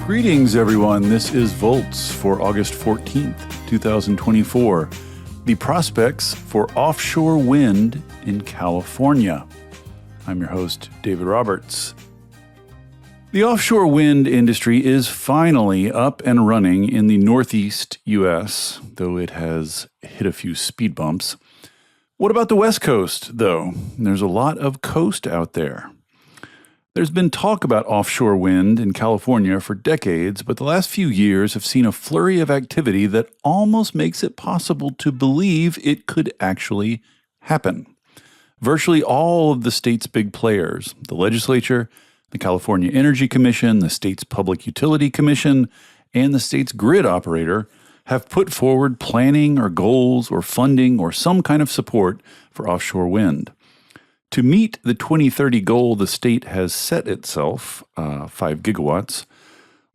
Greetings, everyone. This is Volts for August 14th, 2024. The prospects for offshore wind in California. I'm your host, David Roberts. The offshore wind industry is finally up and running in the Northeast U.S., though it has hit a few speed bumps. What about the West Coast, though? There's a lot of coast out there. There's been talk about offshore wind in California for decades, but the last few years have seen a flurry of activity that almost makes it possible to believe it could actually happen. Virtually all of the state's big players, the legislature, the California Energy Commission, the state's Public Utility Commission, and the state's grid operator, have put forward planning or goals or funding or some kind of support for offshore wind. To meet the 2030 goal the state has set itself, 5 gigawatts,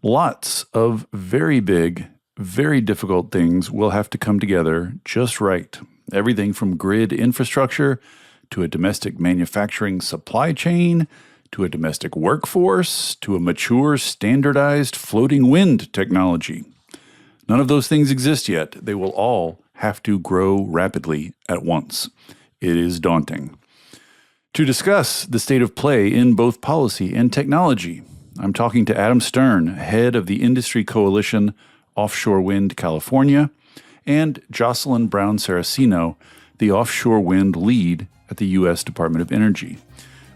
lots of very big, very difficult things will have to come together just right. Everything from grid infrastructure to a domestic manufacturing supply chain, to a domestic workforce, to a mature, standardized floating wind technology. None of those things exist yet. They will all have to grow rapidly at once. It is daunting. To discuss the state of play in both policy and technology, I'm talking to Adam Stern, head of the industry coalition Offshore Wind California, and Jocelyn Brown-Saracino, the offshore wind lead at the U.S. Department of Energy.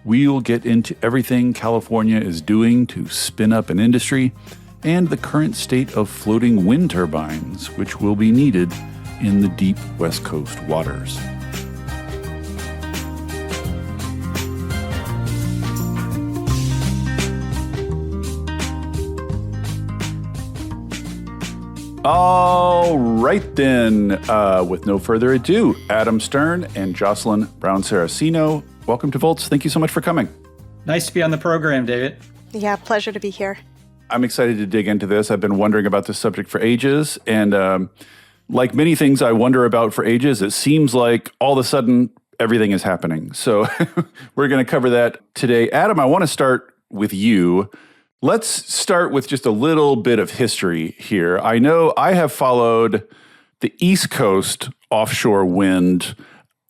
We'll get into everything California is doing to spin up an industry and the current state of floating wind turbines, which will be needed in the deep West Coast waters. All right, then, with no further ado, Adam Stern and Jocelyn Brown-Saracino, welcome to Volts. Thank you so much for coming. Nice to be on the program, David. Yeah, pleasure to be here. I'm excited to dig into this. I've been wondering about this subject for ages, and like many things I wonder about for ages, it seems like all of a sudden everything is happening. So we're going to cover that today. Adam, I want to start with you. Let's start with just a little bit of history here. I know I have followed the East Coast offshore wind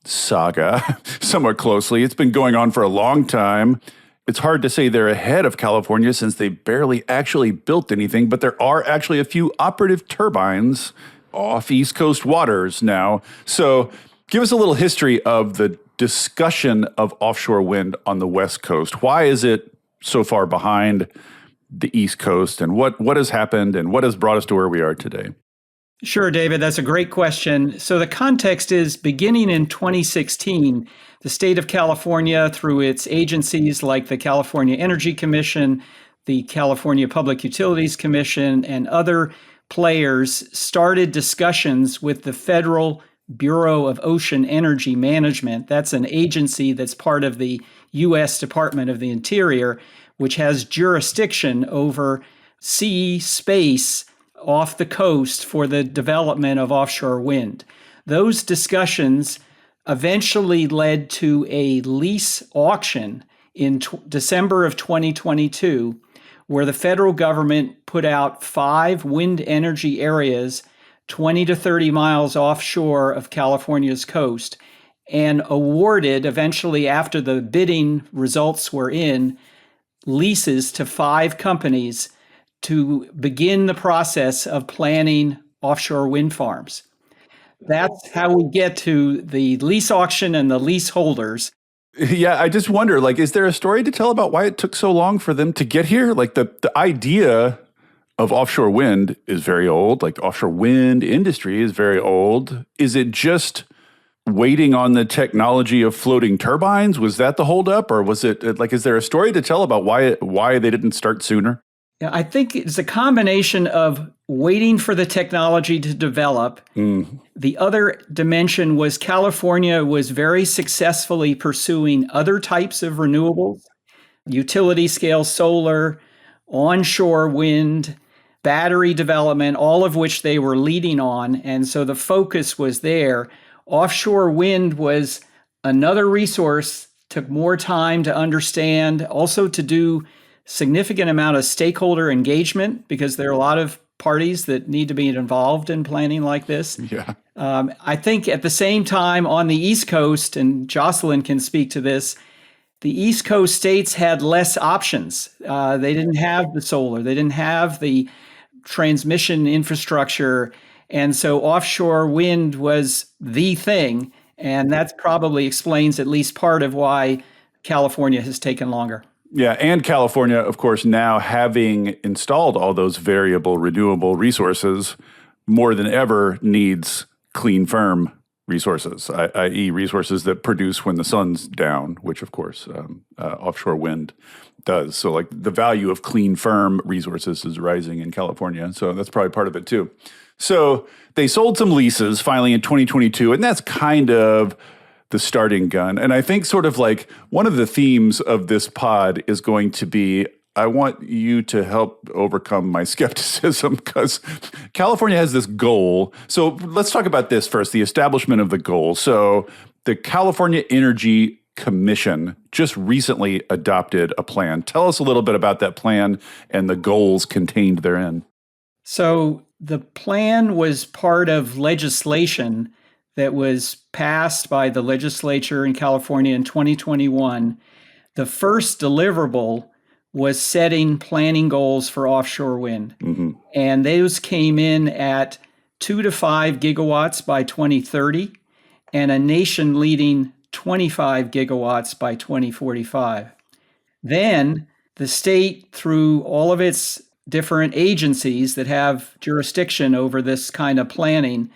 saga somewhat closely. It's been going on for a long time. It's hard to say they're ahead of California since they barely actually built anything, but there are actually a few operative turbines off East Coast waters now. So give us a little history of the discussion of offshore wind on the West Coast. Why is it so far behind the East Coast, and what has happened and what has brought us to where we are today? Sure, David, that's a great question. So the context is beginning in 2016, the state of California, through its agencies like the California Energy Commission, the California Public Utilities Commission, and other players started discussions with the Federal Bureau of Ocean Energy Management. That's an agency that's part of the U.S. Department of the Interior, which has jurisdiction over sea space off the coast for the development of offshore wind. Those discussions eventually led to a lease auction in December of 2022, where the federal government put out 5 wind energy areas 20 to 30 miles offshore of California's coast, and awarded, eventually after the bidding results were in, leases to 5 companies to begin the process of planning offshore wind farms. That's how we get to the lease auction and the leaseholders. Yeah, I just wonder, is there a story to tell about why it took so long for them to get here? The idea of offshore wind is very old. The offshore wind industry is very old. Is it just waiting on the technology of floating turbines? Was that the holdup, or was it is there a story to tell about why they didn't start sooner? Yeah, I think it's a combination of waiting for the technology to develop. The other dimension was California was very successfully pursuing other types of renewables, utility scale solar, onshore wind, battery development, all of which they were leading on. And so the focus was there. Offshore wind was another resource, took more time to understand, also to do significant amount of stakeholder engagement because there are a lot of parties that need to be involved in planning like this. Yeah. I think at the same time on the East Coast, and Jocelyn can speak to this, the East Coast states had less options. They didn't have the solar, they didn't have the transmission infrastructure. And so offshore wind was the thing. And that probably explains at least part of why California has taken longer. Yeah, and California, of course, now having installed all those variable renewable resources, more than ever needs clean, firm resources, i.e. resources that produce when the sun's down, which, of course, offshore wind does. So like the value of clean, firm resources is rising in California. So that's probably part of it, too. So they sold some leases finally in 2022, and that's kind of the starting gun. And I think sort of like one of the themes of this pod is going to be, I want you to help overcome my skepticism because California has this goal. So let's talk about this first, the establishment of the goal. So the California Energy Commission just recently adopted a plan. Tell us a little bit about that plan and the goals contained therein. So the plan was part of legislation that was passed by the legislature in California in 2021. The first deliverable was setting planning goals for offshore wind. Mm-hmm. And those came in at 2 to 5 gigawatts by 2030 and a nation-leading 25 gigawatts by 2045. Then the state, through all of its different agencies that have jurisdiction over this kind of planning,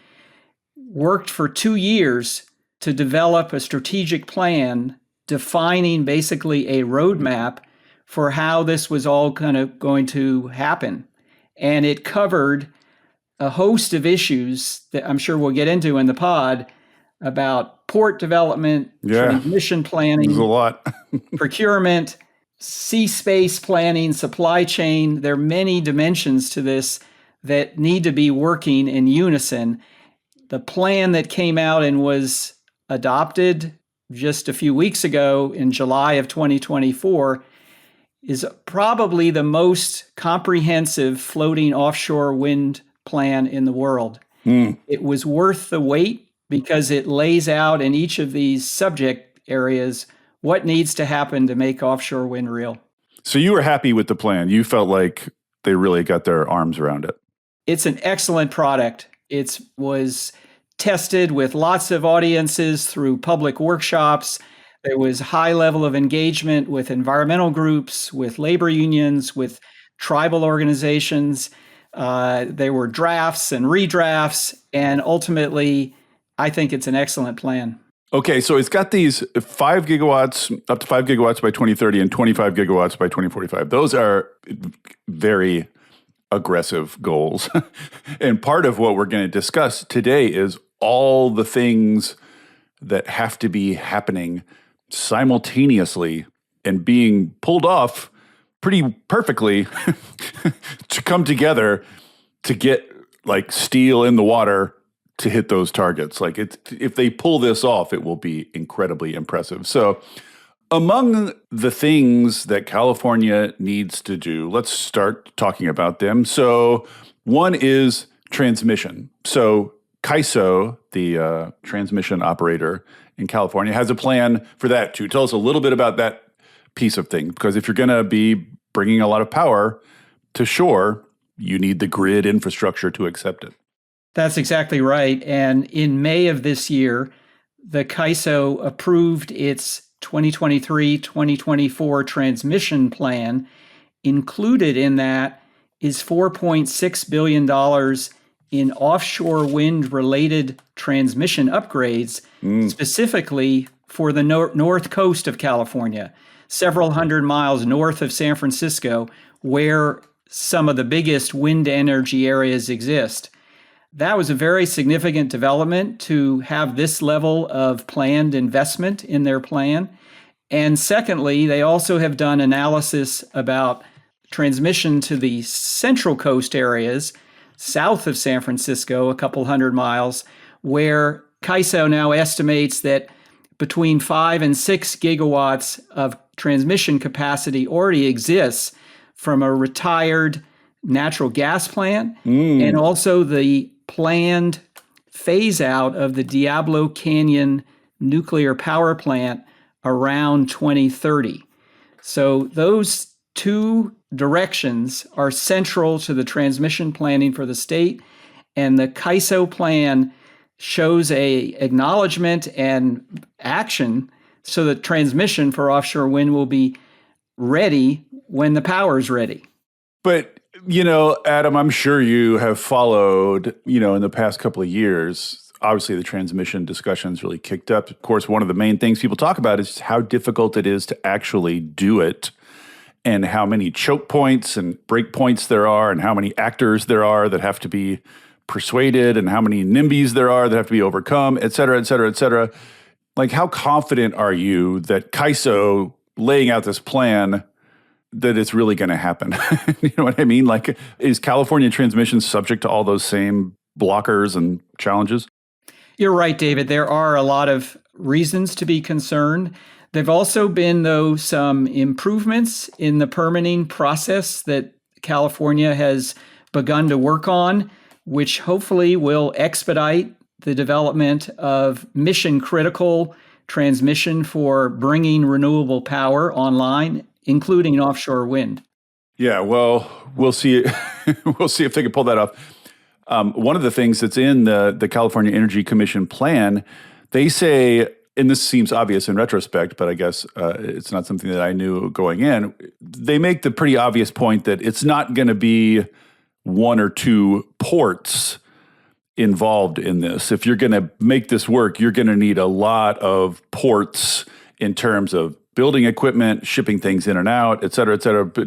worked for 2 years to develop a strategic plan defining basically a roadmap for how this was all kind of going to happen. And it covered a host of issues that I'm sure we'll get into in the pod about port development, transmission planning, there's a lot. procurement, sea space planning, supply chain. There are many dimensions to this that need to be working in unison. The plan that came out and was adopted just a few weeks ago in July of 2024 is probably the most comprehensive floating offshore wind plan in the world. It was worth the wait because it lays out in each of these subject areas what needs to happen to make offshore wind real. So you were happy with the plan. You felt like they really got their arms around it. It's an excellent product. It was tested with lots of audiences through public workshops. There was high level of engagement with environmental groups, with labor unions, with tribal organizations. There were drafts and redrafts, and ultimately, I think it's an excellent plan. Okay, so it's got these 5 gigawatts, up to 5 gigawatts by 2030 and 25 gigawatts by 2045. Those are very aggressive goals. And part of what we're going to discuss today is all the things that have to be happening simultaneously and being pulled off pretty perfectly to come together to get like steel in the water to hit those targets. Like if they pull this off, it will be incredibly impressive. So among the things that California needs to do, let's start talking about them. So one is transmission. So CAISO, the transmission operator in California, has a plan for that too. Tell us a little bit about that piece of thing, because if you're going to be bringing a lot of power to shore, you need the grid infrastructure to accept it. That's exactly right. And in May of this year, the CAISO approved its 2023-2024 transmission plan. Included in that is $4.6 billion in offshore wind-related transmission upgrades, specifically for the north coast of California, several hundred miles north of San Francisco, where some of the biggest wind energy areas exist. That was a very significant development to have this level of planned investment in their plan. And secondly, they also have done analysis about transmission to the central coast areas south of San Francisco, a couple hundred miles, where CAISO now estimates that between 5 and 6 gigawatts of transmission capacity already exists from a retired natural gas plant and also the planned phase out of the Diablo Canyon nuclear power plant around 2030. So those two directions are central to the transmission planning for the state, and the CAISO plan shows a acknowledgement and action so that transmission for offshore wind will be ready when the power is ready. But, Adam, I'm sure you have followed, in the past couple of years, obviously the transmission discussions really kicked up. Of course, one of the main things people talk about is how difficult it is to actually do it and how many choke points and break points there are and how many actors there are that have to be persuaded and how many NIMBYs there are that have to be overcome, et cetera, et cetera, et cetera. Like, how confident are you that CAISO laying out this plan that it's really going to happen? You know what I mean? Like, is California transmission subject to all those same blockers and challenges? You're right, David. There are a lot of reasons to be concerned. There've also been, though, some improvements in the permitting process that California has begun to work on, which hopefully will expedite the development of mission-critical transmission for bringing renewable power online, including offshore wind. Yeah, well, we'll see. We'll see if they can pull that off. One of the things that's in the California Energy Commission plan, they say, and this seems obvious in retrospect, but I guess it's not something that I knew going in. They make the pretty obvious point that it's not going to be one or two ports involved in this. If you're going to make this work, you're going to need a lot of ports in terms of building equipment, shipping things in and out, et cetera,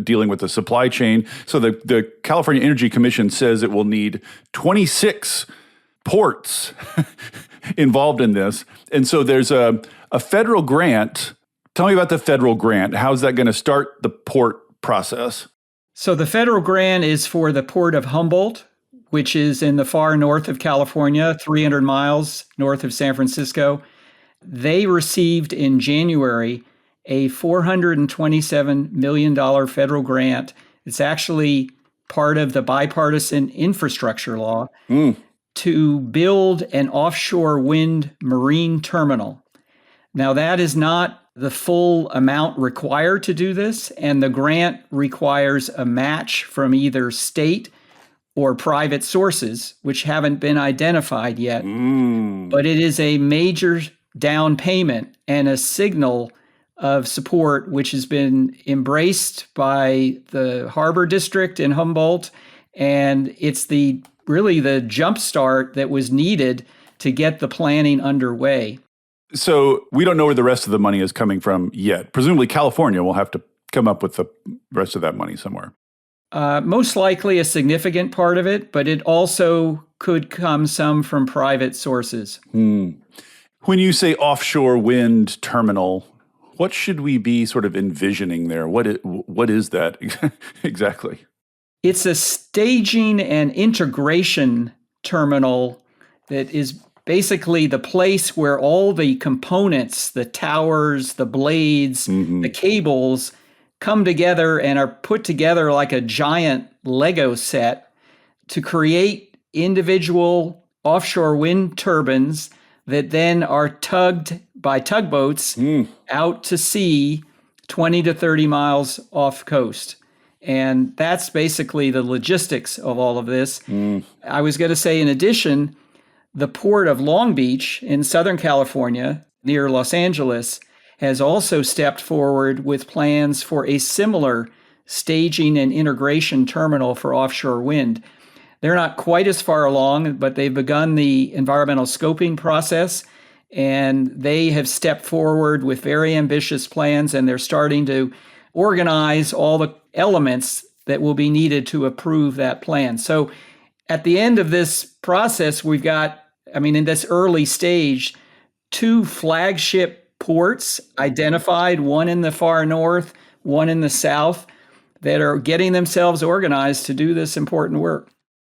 dealing with the supply chain. So the California Energy Commission says it will need 26 ports involved in this. And so there's a federal grant. Tell me about the federal grant. How's that going to start the port process? So the federal grant is for the Port of Humboldt, which is in the far north of California, 300 miles north of San Francisco. They received in January a $427 million federal grant. It's actually part of the bipartisan infrastructure law to build an offshore wind marine terminal. Now, that is not the full amount required to do this, and the grant requires a match from either state or private sources, which haven't been identified yet. But it is a major down payment and a signal of support, which has been embraced by the Harbor District in Humboldt. And it's really the jumpstart that was needed to get the planning underway. So we don't know where the rest of the money is coming from yet. Presumably California will have to come up with the rest of that money somewhere. Most likely a significant part of it, but it also could come some from private sources. When you say offshore wind terminal, what should we be sort of envisioning there? What is that exactly? It's a staging and integration terminal that is basically the place where all the components, the towers, the blades, the cables come together and are put together like a giant Lego set to create individual offshore wind turbines that then are tugged by tugboats out to sea 20 to 30 miles off coast. And that's basically the logistics of all of this. I was going to say, in addition, the Port of Long Beach in Southern California, near Los Angeles, has also stepped forward with plans for a similar staging and integration terminal for offshore wind. They're not quite as far along, but they've begun the environmental scoping process, and they have stepped forward with very ambitious plans, and they're starting to organize all the elements that will be needed to approve that plan. So at the end of this process, we've got, in this early stage, 2 flagship ports identified, one in the far north, one in the south, that are getting themselves organized to do this important work.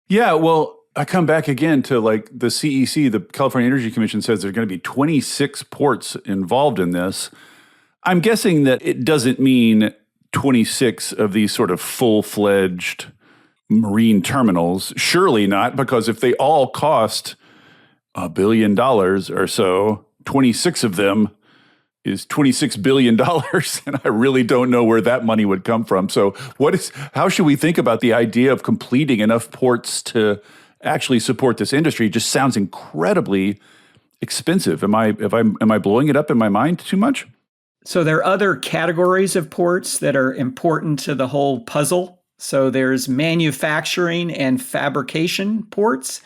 Yeah, well, I come back again to like the CEC, the California Energy Commission, says there's going to be 26 ports involved in this. I'm guessing that it doesn't mean 26 of these sort of full-fledged marine terminals? Surely not, because if they all cost $1 billion or so, 26 of them is $26 billion. And I really don't know where that money would come from. So how should we think about the idea of completing enough ports to actually support this industry? It just sounds incredibly expensive. Am I blowing it up in my mind too much? So there are other categories of ports that are important to the whole puzzle. So there's manufacturing and fabrication ports,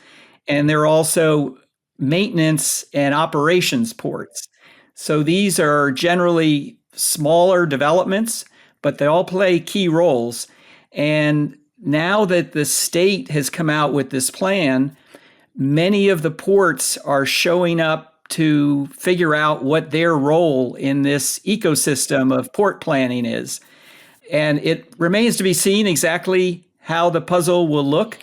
and there are also maintenance and operations ports. So these are generally smaller developments, but they all play key roles. And now that the state has come out with this plan, many of the ports are showing up to figure out what their role in this ecosystem of port planning is. And it remains to be seen exactly how the puzzle will look.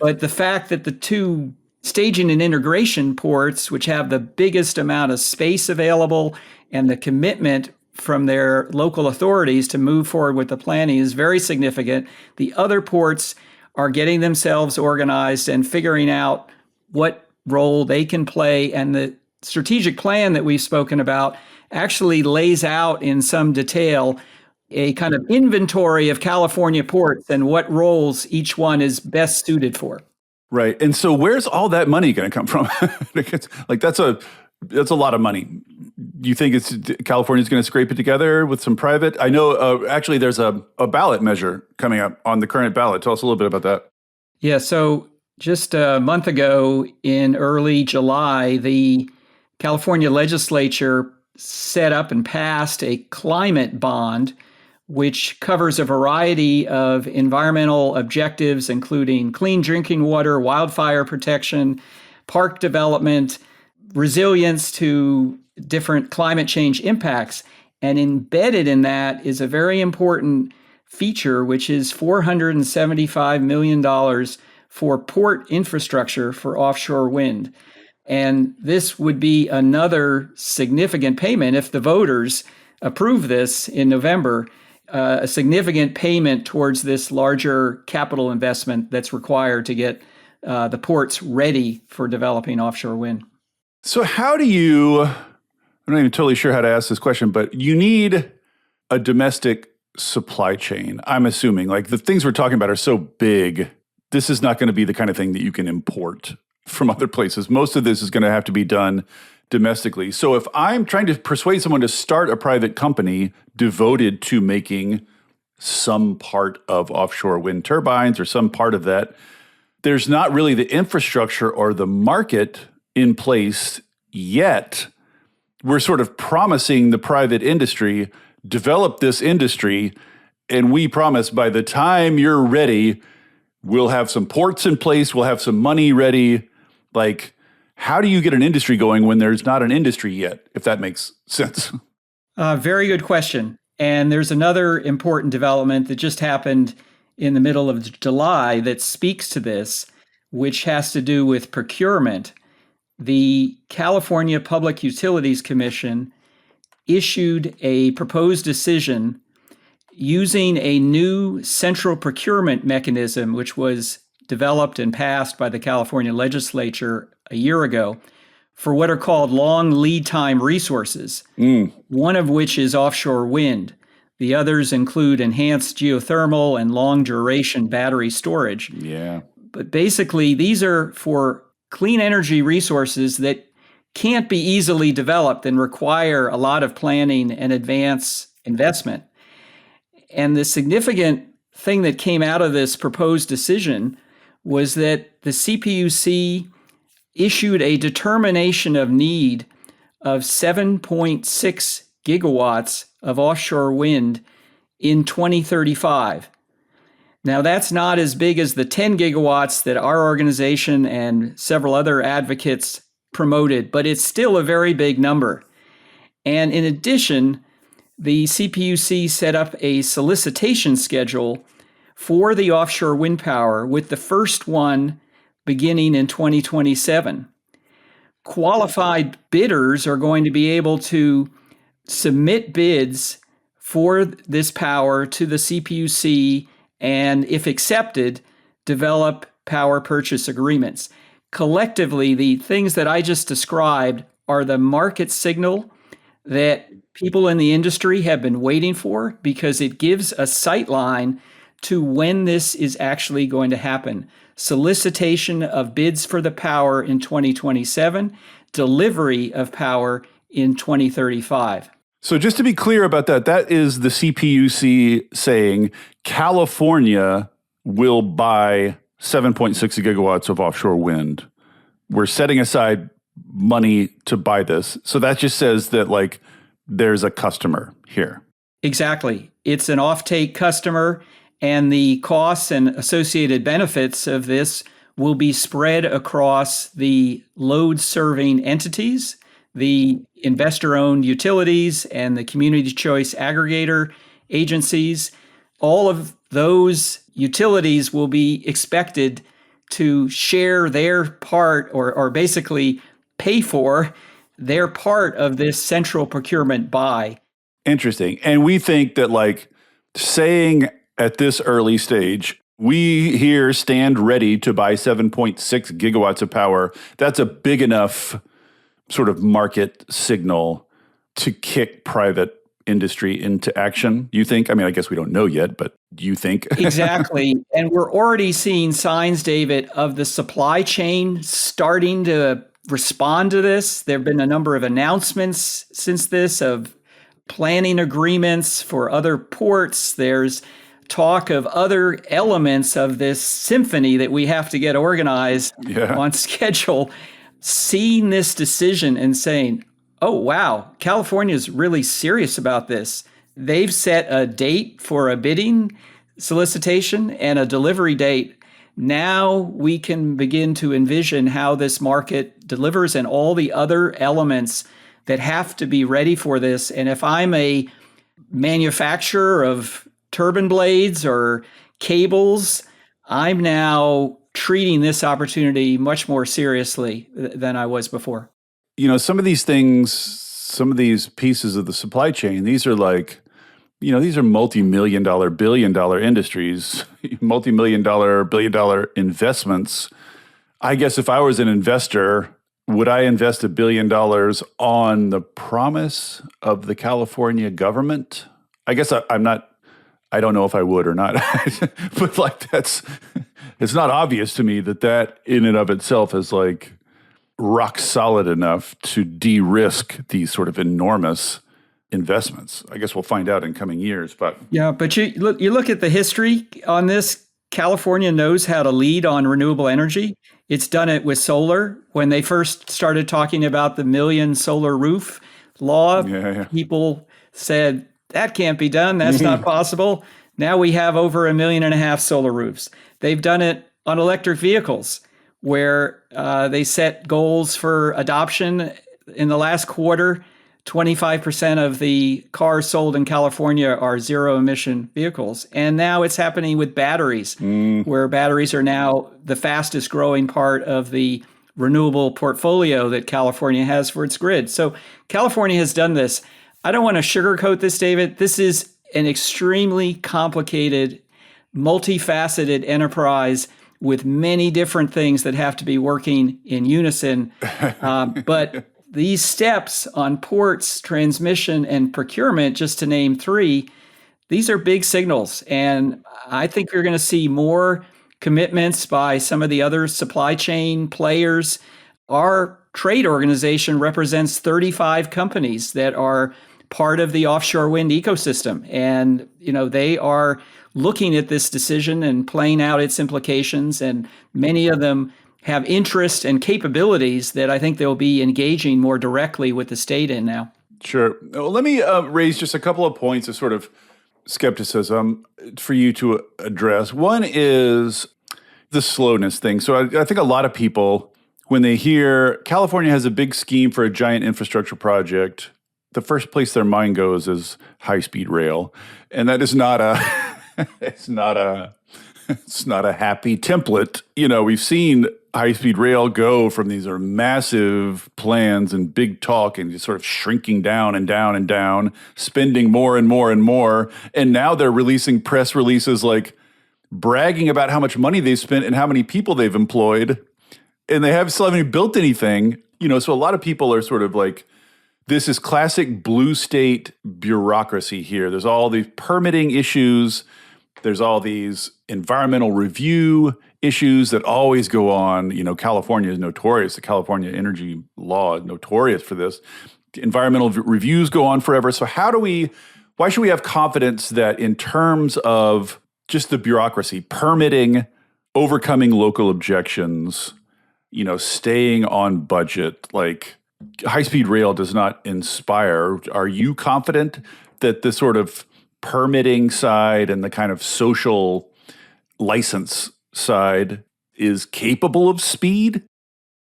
But the fact that the two staging and integration ports, which have the biggest amount of space available and the commitment from their local authorities to move forward with the planning, is very significant. The other ports are getting themselves organized and figuring out what role they can play. And the strategic plan that we've spoken about actually lays out in some detail a kind of inventory of California ports and what roles each one is best suited for. Right. And so where's all that money going to come from? Like that's a lot of money. You think California's going to scrape it together with some private? I know actually there's a ballot measure coming up on the current ballot. Tell us a little bit about that. Yeah. So just a month ago in early July, the California legislature set up and passed a climate bond, which covers a variety of environmental objectives, including clean drinking water, wildfire protection, park development, resilience to different climate change impacts. And embedded in that is a very important feature, which is $475 million for port infrastructure for offshore wind. And this would be another significant payment if the voters approve this in November, a significant payment towards this larger capital investment that's required to get the ports ready for developing offshore wind. So I'm not even totally sure how to ask this question, but you need a domestic supply chain. I'm assuming like the things we're talking about are so big. This is not going to be the kind of thing that you can import from other places. Most of this is going to have to be done domestically. So if I'm trying to persuade someone to start a private company devoted to making some part of offshore wind turbines or some part of that, there's not really the infrastructure or the market in place yet. We're sort of promising the private industry, develop this industry, and we promise by the time you're ready, we'll have some ports in place, we'll have some money ready. Like, how do you get an industry going when there's not an industry yet, if that makes sense? Very good question. And there's another important development that just happened in the middle of July that speaks to this, which has to do with procurement. The California Public Utilities Commission issued a proposed decision using a new central procurement mechanism, which was developed and passed by the California legislature a year ago, for what are called long lead time resources, one of which is offshore wind. The others include enhanced geothermal and long duration battery storage. Yeah. But basically, these are for clean energy resources that can't be easily developed and require a lot of planning and advance investment. And the significant thing that came out of this proposed decision was that the CPUC issued a determination of need of 7.6 gigawatts of offshore wind in 2035. Now, that's not as big as the 10 gigawatts that our organization and several other advocates promoted, but it's still a very big number. And in addition, the CPUC set up a solicitation schedule for the offshore wind power, with the first one beginning in 2027. Qualified bidders are going to be able to submit bids for this power to the CPUC and, if accepted, develop power purchase agreements. Collectively, the things that I just described are the market signal that people in the industry have been waiting for because it gives a sight line to when this is actually going to happen. Solicitation of bids for the power in 2027, delivery of power in 2035. So just to be clear about that, that is the CPUC saying California will buy 7.6 gigawatts of offshore wind. We're setting aside money to buy this. So that just says that like there's a customer here. Exactly. It's an offtake customer, and the costs and associated benefits of this will be spread across the load-serving entities, the investor-owned utilities, and the community choice aggregator agencies. All of those utilities will be expected to share their part or basically pay for their part of this central procurement buy. Interesting. And we think that like saying at this early stage, we here stand ready to buy 7.6 gigawatts of power, that's a big enough sort of market signal to kick private industry into action, you think? I mean, I guess we don't know yet, but you think? Exactly. And we're already seeing signs, David, of the supply chain starting to respond to this. There have been a number of announcements since this of planning agreements for other ports. There's talk of other elements of this symphony that we have to get organized on schedule. Seeing this decision and saying, oh, wow, California is really serious about this. They've set a date for a bidding solicitation and a delivery date. Now we can begin to envision how this market delivers and all the other elements that have to be ready for this. And if I'm a manufacturer of turbine blades or cables, I'm now treating this opportunity much more seriously than I was before. You know, some of these things, some of these pieces of the supply chain, these are like, you know, these are multi-million dollar, billion-dollar industries, multi-million-dollar, billion-dollar investments. I guess if I was an investor, would I invest $1 billion on the promise of the California government? I guess I don't know if I would or not, but like it's not obvious to me that in and of itself is like rock solid enough to de-risk these sort of enormous investments. I guess we'll find out in coming years, but you look at the history on this. California knows how to lead on renewable energy. It's done it with solar. When they first started talking about the 1 million solar roof law, people said that can't be done. That's not possible. Now we have over 1.5 million solar roofs. They've done it on electric vehicles, where they set goals for adoption. In the last quarter, 25% of the cars sold in California are zero-emission vehicles. And now it's happening with batteries, where batteries are now the fastest growing part of the renewable portfolio that California has for its grid. So California has done this. I don't want to sugarcoat this, David. This is an extremely complicated, multifaceted enterprise with many different things that have to be working in unison. But these steps on ports, transmission, and procurement, just to name three, these are big signals. And I think you're going to see more commitments by some of the other supply chain players. Our trade organization represents 35 companies that are part of the offshore wind ecosystem. And, you know, they are looking at this decision and playing out its implications. And many of them have interest and capabilities that I think they'll be engaging more directly with the state in now. Sure. Well, let me raise just a couple of points of sort of skepticism for you to address. One is the slowness thing. So I think a lot of people, when they hear California has a big scheme for a giant infrastructure project, the first place their mind goes is high-speed rail. And that is not it's not a happy template. You know, we've seen high-speed rail go from these are massive plans and big talk and just sort of shrinking down and down and down, spending more and more and more. And now they're releasing press releases like bragging about how much money they've spent and how many people they've employed. And they still haven't built anything. So a lot of people are sort of like, this is classic blue state bureaucracy here. There's all these permitting issues. There's all these environmental review issues that always go on. California is notorious. The California energy law is notorious for this. Environmental reviews go on forever. So why should we have confidence that in terms of just the bureaucracy, permitting, overcoming local objections, staying on budget, like high-speed rail does not inspire. Are you confident that the sort of permitting side and the kind of social license side is capable of speed?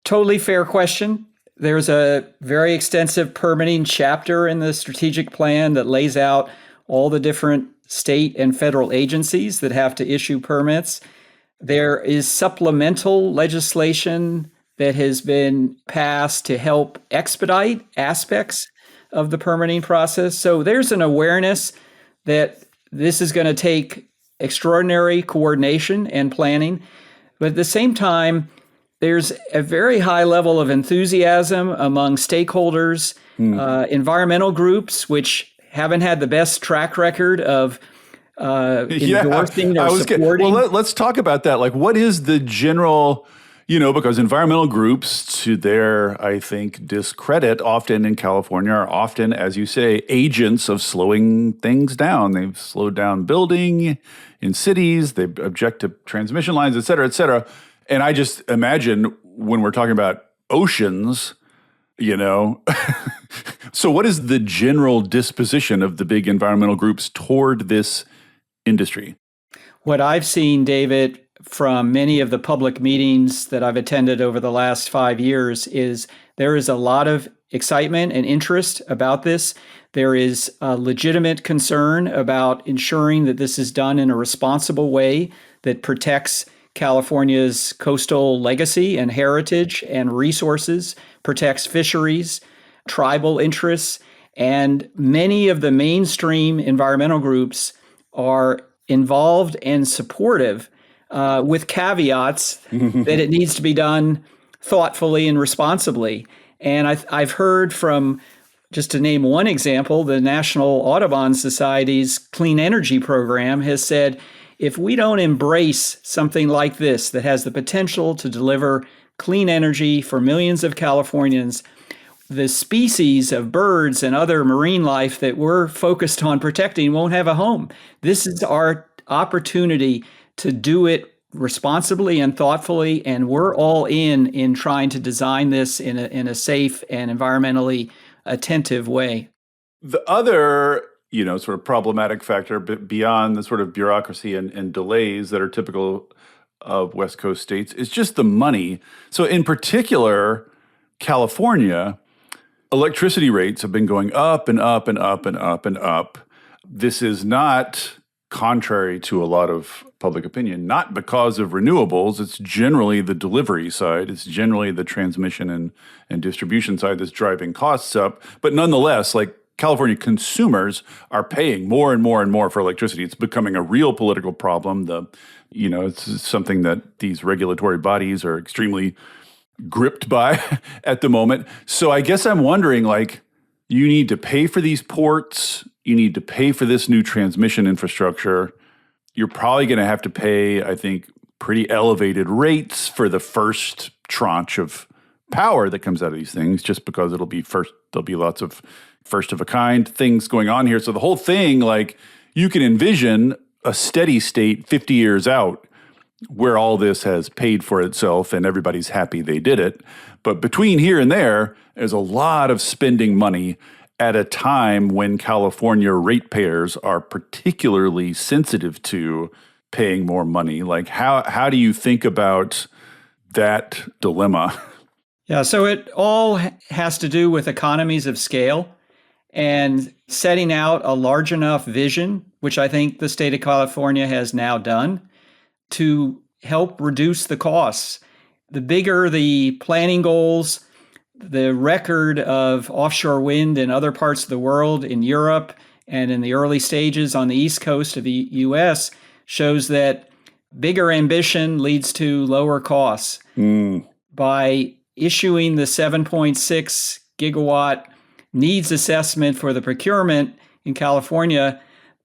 Totally fair question. There's a very extensive permitting chapter in the strategic plan that lays out all the different state and federal agencies that have to issue permits. There is supplemental legislation that has been passed to help expedite aspects of the permitting process. So there's an awareness that this is going to take extraordinary coordination and planning. But at the same time, there's a very high level of enthusiasm among stakeholders, environmental groups, which haven't had the best track record of endorsing or supporting. Well, let's talk about that. Like, what is the general, because environmental groups, to their, I think, discredit, often in California, are often, as you say, agents of slowing things down. They've slowed down building in cities. They object to transmission lines, et cetera, et cetera. And I just imagine when we're talking about oceans, so what is the general disposition of the big environmental groups toward this industry? What I've seen, David, from many of the public meetings that I've attended over the last 5 years is there is a lot of excitement and interest about this. There is a legitimate concern about ensuring that this is done in a responsible way that protects California's coastal legacy and heritage and resources, protects fisheries, tribal interests, and many of the mainstream environmental groups are involved and supportive with caveats that it needs to be done thoughtfully and responsibly. And I've heard from, just to name one example, the National Audubon Society's Clean Energy Program has said, if we don't embrace something like this that has the potential to deliver clean energy for millions of Californians, the species of birds and other marine life that we're focused on protecting won't have a home. This is our opportunity to do it responsibly and thoughtfully, and we're all in trying to design this in a safe and environmentally attentive way. The other, sort of problematic factor beyond the sort of bureaucracy and delays that are typical of West Coast states is just the money. So in particular, California, electricity rates have been going up and up and up and up and up. This is not contrary to a lot of public opinion, not because of renewables. It's generally the delivery side. It's generally the transmission and distribution side that's driving costs up. But nonetheless, like California consumers are paying more and more and more for electricity. It's becoming a real political problem. It's something that these regulatory bodies are extremely gripped by at the moment. So I guess I'm wondering, you need to pay for these ports. You need to pay for this new transmission infrastructure. You're probably going to have to pay, I think, pretty elevated rates for the first tranche of power that comes out of these things, just because there'll be lots of first of a kind things going on here. So the whole thing, you can envision a steady state 50 years out where all this has paid for itself and everybody's happy they did it. But between here and there's a lot of spending money at a time when California ratepayers are particularly sensitive to paying more money. How do you think about that dilemma? Yeah, so it all has to do with economies of scale and setting out a large enough vision, which I think the state of California has now done, to help reduce the costs. the bigger the planning goals, the record of offshore wind in other parts of the world, in Europe and in the early stages on the East Coast of the US, shows that bigger ambition leads to lower costs. By issuing the 7.6 gigawatt needs assessment for the procurement in California,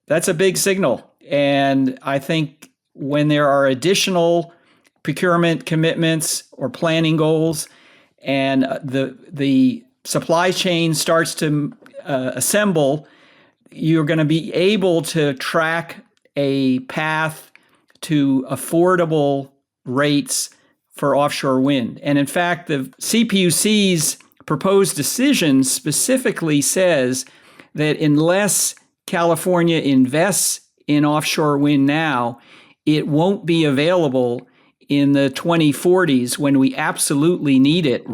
that's a big signal. And I think when there are additional procurement commitments or planning goals, and the supply chain starts to assemble, you're going to be able to track a path to affordable rates for offshore wind. And in fact, the CPUC's proposed decision specifically says that unless California invests in offshore wind now, it won't be available in the 2040s when we absolutely need it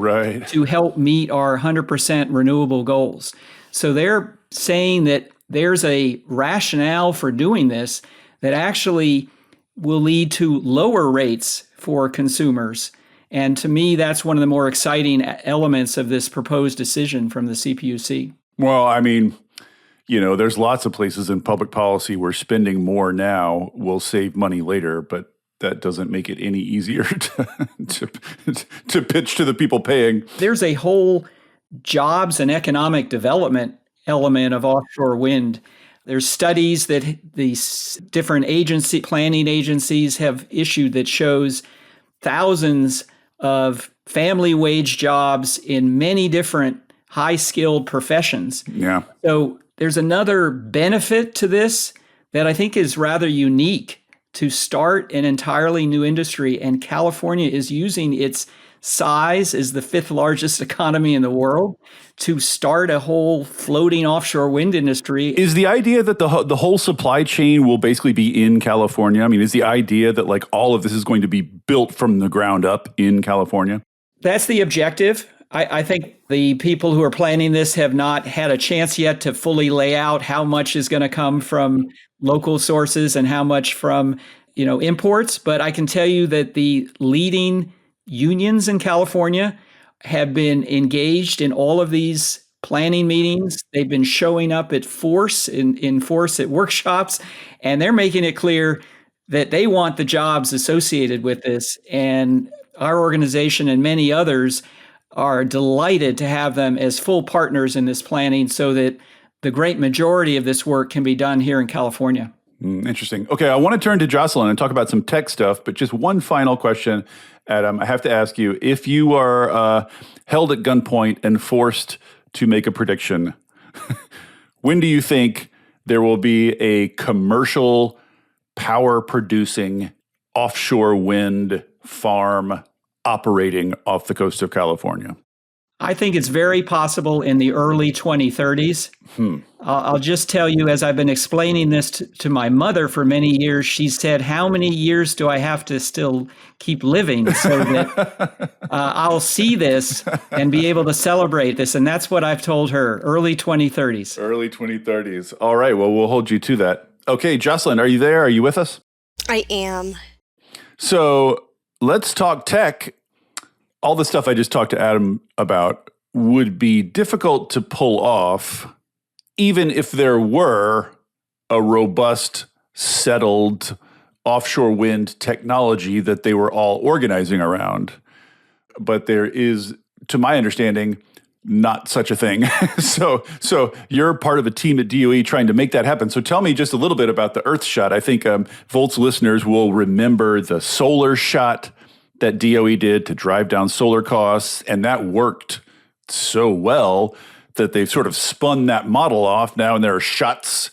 to help meet our 100% renewable goals. So they're saying that there's a rationale for doing this that actually will lead to lower rates for consumers. And to me, that's one of the more exciting elements of this proposed decision from the CPUC. Well, I mean, there's lots of places in public policy where spending more now will save money later, but that doesn't make it any easier to pitch to the people paying. There's a whole jobs and economic development element of offshore wind. There's studies that these different planning agencies have issued that shows thousands of family wage jobs in many different high-skilled professions. Yeah. So there's another benefit to this that I think is rather unique to start an entirely new industry. And California is using its size as the fifth largest economy in the world to start a whole floating offshore wind industry. Is the idea that the whole supply chain will basically be in California? I mean, is the idea that like all of this is going to be built from the ground up in California? That's the objective. I think the people who are planning this have not had a chance yet to fully lay out how much is going to come from local sources and how much from, imports. But I can tell you that the leading unions in California have been engaged in all of these planning meetings. They've been showing up at force at workshops, and they're making it clear that they want the jobs associated with this. And our organization and many others are delighted to have them as full partners in this planning so that the great majority of this work can be done here in California. Interesting. Okay, I want to turn to Jocelyn and talk about some tech stuff, but just one final question, Adam. I have to ask you, if you are held at gunpoint and forced to make a prediction, when do you think there will be a commercial power-producing offshore wind farm operating off the coast of California? I think it's very possible in the early 2030s. I'll just tell you, as I've been explaining this to my mother for many years, she said, how many years do I have to still keep living so that I'll see this and be able to celebrate this? And that's what I've told her, early 2030s. Early 2030s. All right, well, we'll hold you to that. Okay, Jocelyn, are you there? Are you with us? I am. So let's talk tech. All the stuff I just talked to Adam about would be difficult to pull off, even if there were a robust, settled offshore wind technology that they were all organizing around. But there is, to my understanding, not such a thing. So you're part of a team at DOE trying to make that happen. So tell me just a little bit about the Earth shot. I think Volts listeners will remember the solar shot that DOE did to drive down solar costs, and that worked so well that they've sort of spun that model off now, and there are shots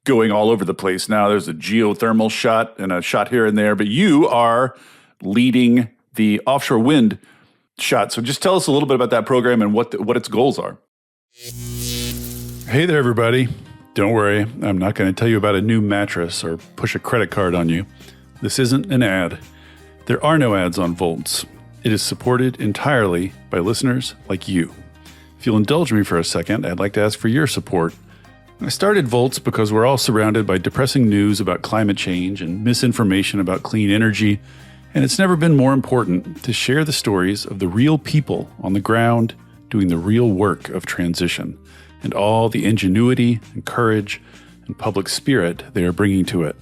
going all over the place now. There's a geothermal shot and a shot here and there, but you are leading the offshore wind shot. So just tell us a little bit about that program and what its goals are. Hey there, everybody. Don't worry, I'm not going to tell you about a new mattress or push a credit card on you. This isn't an ad. There are no ads on Volts. It is supported entirely by listeners like you. If you'll indulge me for a second, I'd like to ask for your support. I started Volts because we're all surrounded by depressing news about climate change and misinformation about clean energy, And it's never been more important to share the stories of the real people on the ground doing the real work of transition and all the ingenuity and courage and public spirit they are bringing to it.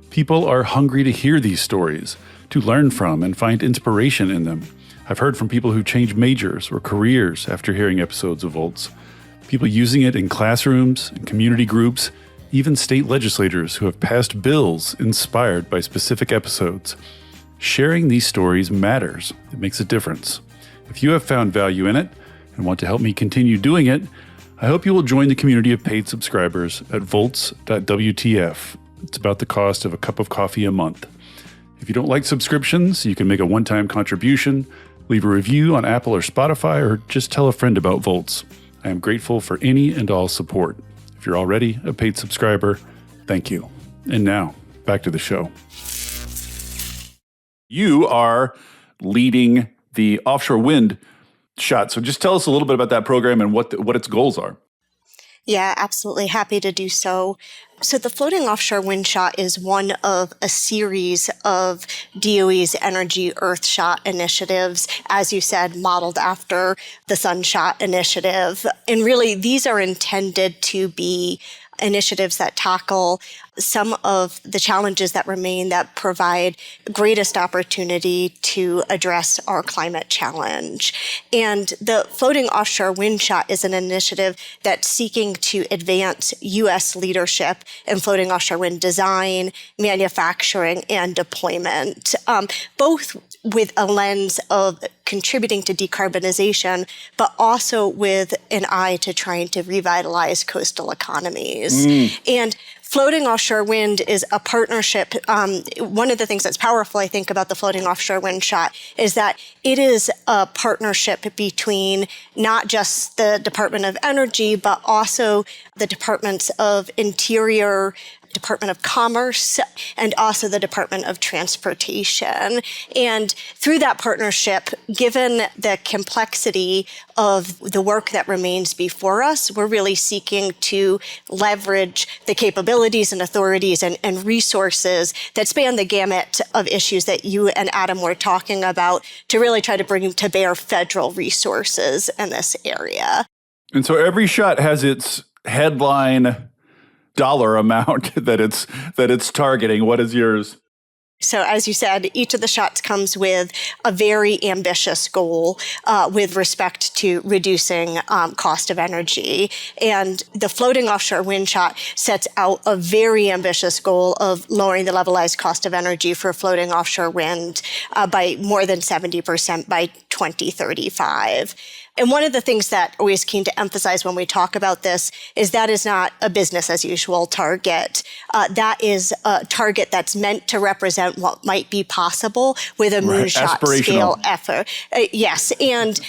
People are hungry to hear these stories, to learn from and find inspiration in them. I've heard from people who change majors or careers after hearing episodes of Volts, people using it in classrooms and community groups, even state legislators who have passed bills inspired by specific episodes. Sharing these stories matters. It makes a difference. If you have found value in it and want to help me continue doing it, I hope you will join the community of paid subscribers at volts.wtf. It's about the cost of a cup of coffee a month. If you don't like subscriptions, you can make a one-time contribution, leave a review on Apple or Spotify, or just tell a friend about Volts. I am grateful for any and all support. If you're already a paid subscriber, thank you. And now, back to the show. You are leading the offshore wind shot. So just tell us a little bit about that program and what its goals are. Yeah, absolutely. Happy to do so. So the Floating Offshore Wind Shot is one of a series of DOE's Energy Earthshot initiatives, as you said, modeled after the Sunshot initiative. And really, these are intended to be initiatives that tackle some of the challenges that remain that provide greatest opportunity to address our climate challenge. And the Floating Offshore Wind Shot is an initiative that's seeking to advance U.S. leadership in floating offshore wind design, manufacturing, and deployment, both with a lens of contributing to decarbonization, but also with an eye to trying to revitalize coastal economies. And floating offshore wind is a partnership. One of the things that's powerful, I think, about the Floating Offshore Wind Shot is that it is a partnership between not just the Department of Energy, but also the Departments of Interior, Department of Commerce, and also the Department of Transportation. And through that partnership, given the complexity of the work that remains before us, we're really seeking to leverage the capabilities and authorities and resources that span the gamut of issues that you and Adam were talking about to really try to bring to bear federal resources in this area. And so every shot has its headline dollar amount that it's targeting. What is yours? So as you said, each of the shots comes with a very ambitious goal with respect to reducing cost of energy. And the Floating Offshore Wind Shot sets out a very ambitious goal of lowering the levelized cost of energy for floating offshore wind by more than 70% by 2035. And one of the things that we're always keen to emphasize when we talk about this is that is not a business as usual target. That is a target that's meant to represent what might be possible with a moonshot scale effort. Yes. And,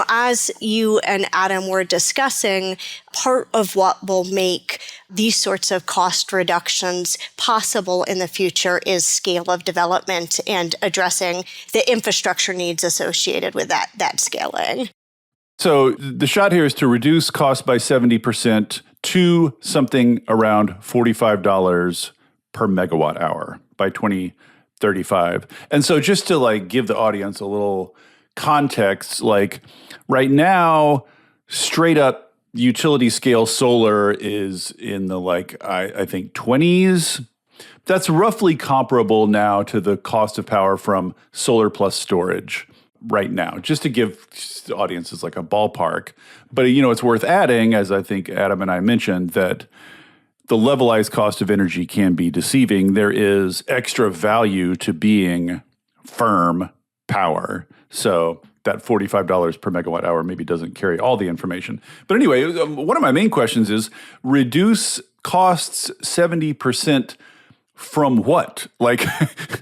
as you and Adam were discussing, part of what will make these sorts of cost reductions possible in the future is scale of development and addressing the infrastructure needs associated with that scaling. So the shot here is to reduce cost by 70% to something around $45 per megawatt hour by 2035. And so just to give the audience a little context, right now, straight up utility scale solar is in the I think 20s. That's roughly comparable now to the cost of power from solar plus storage right now, just to give audiences a ballpark. But, it's worth adding, as I think Adam and I mentioned, that the levelized cost of energy can be deceiving. There is extra value to being firm power. So that $45 per megawatt hour maybe doesn't carry all the information. But anyway, one of my main questions is reduce costs 70% from what?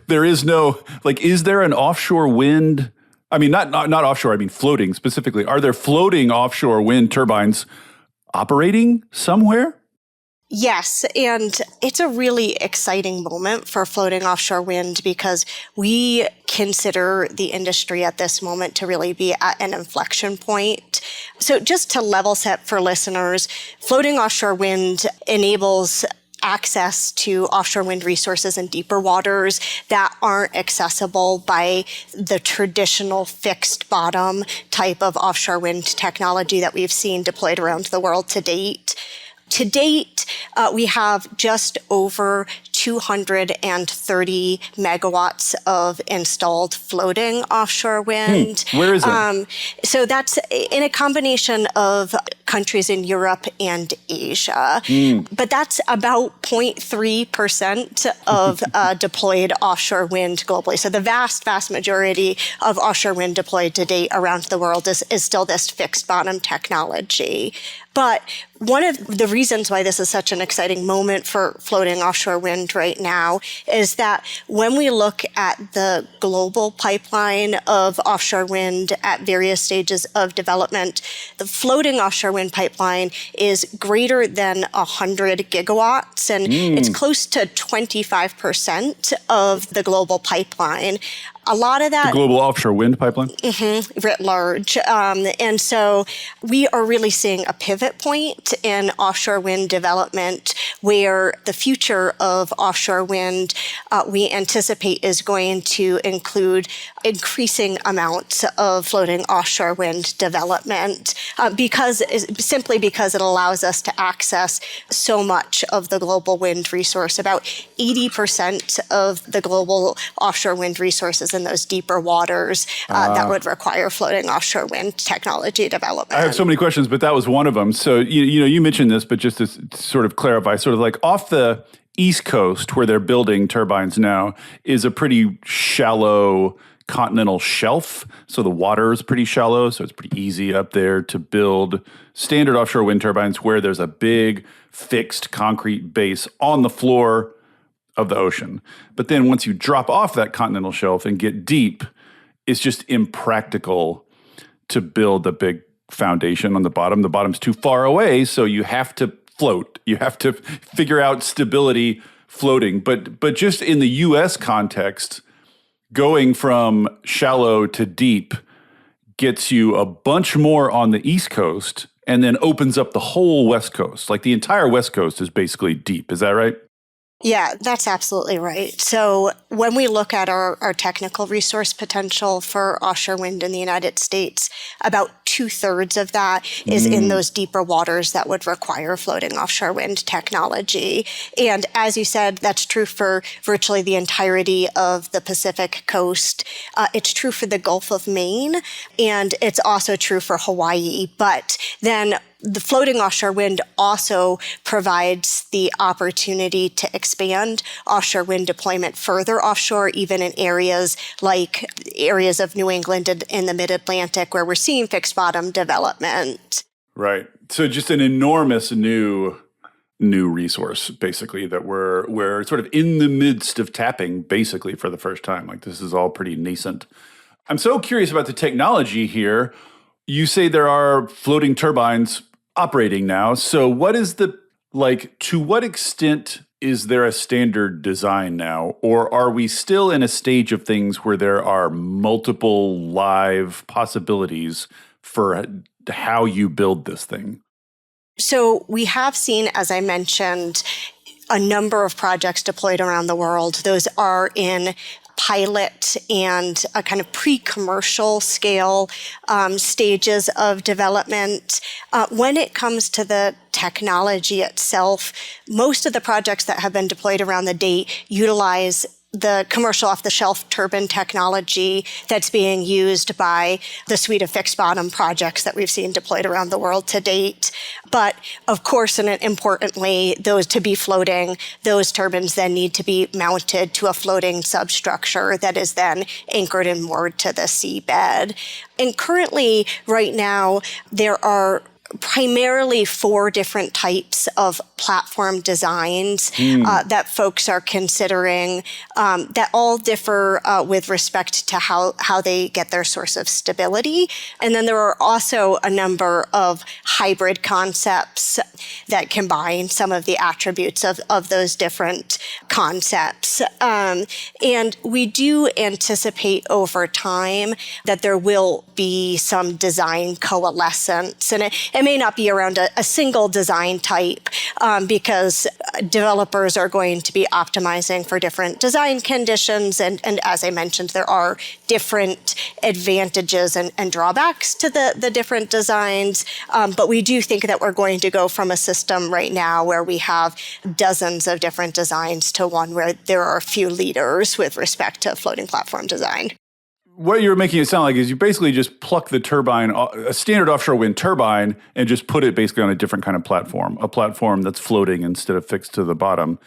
There is no, is there an offshore wind? I mean, not offshore, I mean floating specifically. Are there floating offshore wind turbines operating somewhere? Yes, and it's a really exciting moment for floating offshore wind because we consider the industry at this moment to really be at an inflection point. So just to level set for listeners, floating offshore wind enables access to offshore wind resources in deeper waters that aren't accessible by the traditional fixed bottom type of offshore wind technology that we've seen deployed around the world to date. To date, we have just over 230 megawatts of installed floating offshore wind. Where is it? So that's in a combination of countries in Europe and Asia. But that's about 0.3% of deployed offshore wind globally. So the vast, vast majority of offshore wind deployed to date around the world is still this fixed bottom technology. But one of the reasons why this is such an exciting moment for floating offshore wind right now is that when we look at the global pipeline of offshore wind at various stages of development, the floating offshore wind pipeline is greater than 100 gigawatts, and it's close to 25% of the global pipeline. A lot of that... The global offshore wind pipeline? Writ large. And so we are really seeing a pivot point in offshore wind development where the future of offshore wind we anticipate is going to include increasing amounts of floating offshore wind development simply because it allows us to access so much of the global wind resource. About 80% of the global offshore wind resources in those deeper waters that would require floating offshore wind technology development. I have so many questions, but that was one of them. So, you mentioned this, but just to sort of clarify, sort of like off the East Coast where they're building turbines now is a pretty shallow continental shelf. So the water is pretty shallow. So it's pretty easy up there to build standard offshore wind turbines where there's a big fixed concrete base on the floor of the ocean. But then once you drop off that continental shelf and get deep, it's just impractical to build a big foundation on the bottom. The bottom's too far away, so you have to float. You have to figure out stability floating. But just in the U.S. context, going from shallow to deep gets you a bunch more on the East Coast and then opens up the whole West Coast. Like the entire West Coast is basically deep. Is that right? Yeah, that's absolutely right. So when we look at our technical resource potential for offshore wind in the United States, about 2/3 of that is in those deeper waters that would require floating offshore wind technology. And as you said, that's true for virtually the entirety of the Pacific coast. It's true for the Gulf of Maine, and it's also true for Hawaii. But then the floating offshore wind also provides the opportunity to expand offshore wind deployment further offshore, even in areas like areas of New England and in the mid-Atlantic where we're seeing fixed bottom development. Right. So just an enormous new resource, basically, that we're sort of in the midst of tapping, basically, for the first time. Like this is all pretty nascent. I'm so curious about the technology here. You say there are floating turbines operating now. So what is to what extent is there a standard design now? Or are we still in a stage of things where there are multiple live possibilities for how you build this thing? So we have seen, as I mentioned, a number of projects deployed around the world. Those are in pilot and a kind of pre-commercial scale stages of development. When it comes to the technology itself, most of the projects that have been deployed around the date utilize the commercial off-the-shelf turbine technology that's being used by the suite of fixed-bottom projects that we've seen deployed around the world to date. But, of course, and importantly, those to be floating, those turbines then need to be mounted to a floating substructure that is then anchored and moored to the seabed. And currently, right now, there are primarily 4 different types of platform designs that folks are considering that all differ with respect to how they get their source of stability. And then there are also a number of hybrid concepts that combine some of the attributes of those different concepts. And we do anticipate over time that there will be some design coalescence. And it may not be around a single design type because developers are going to be optimizing for different design conditions. And as I mentioned, there are different advantages and drawbacks to the different designs. But we do think that we're going to go from a system right now where we have dozens of different designs to one where there are a few leaders with respect to floating platform design. What you're making it sound like is you basically just pluck the turbine, a standard offshore wind turbine, and just put it basically on a different kind of platform, a platform that's floating instead of fixed to the bottom.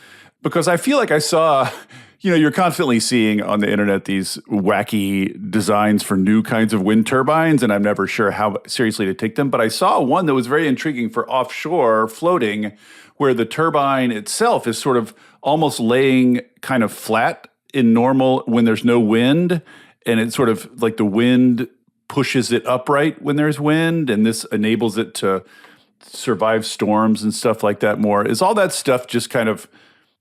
Because I feel like I saw, you're constantly seeing on the internet these wacky designs for new kinds of wind turbines, and I'm never sure how seriously to take them. But I saw one that was very intriguing for offshore floating, where the turbine itself is sort of almost laying kind of flat in normal when there's no wind. And it's sort of like the wind pushes it upright when there's wind, and this enables it to survive storms and stuff like that more. Is all that stuff just kind of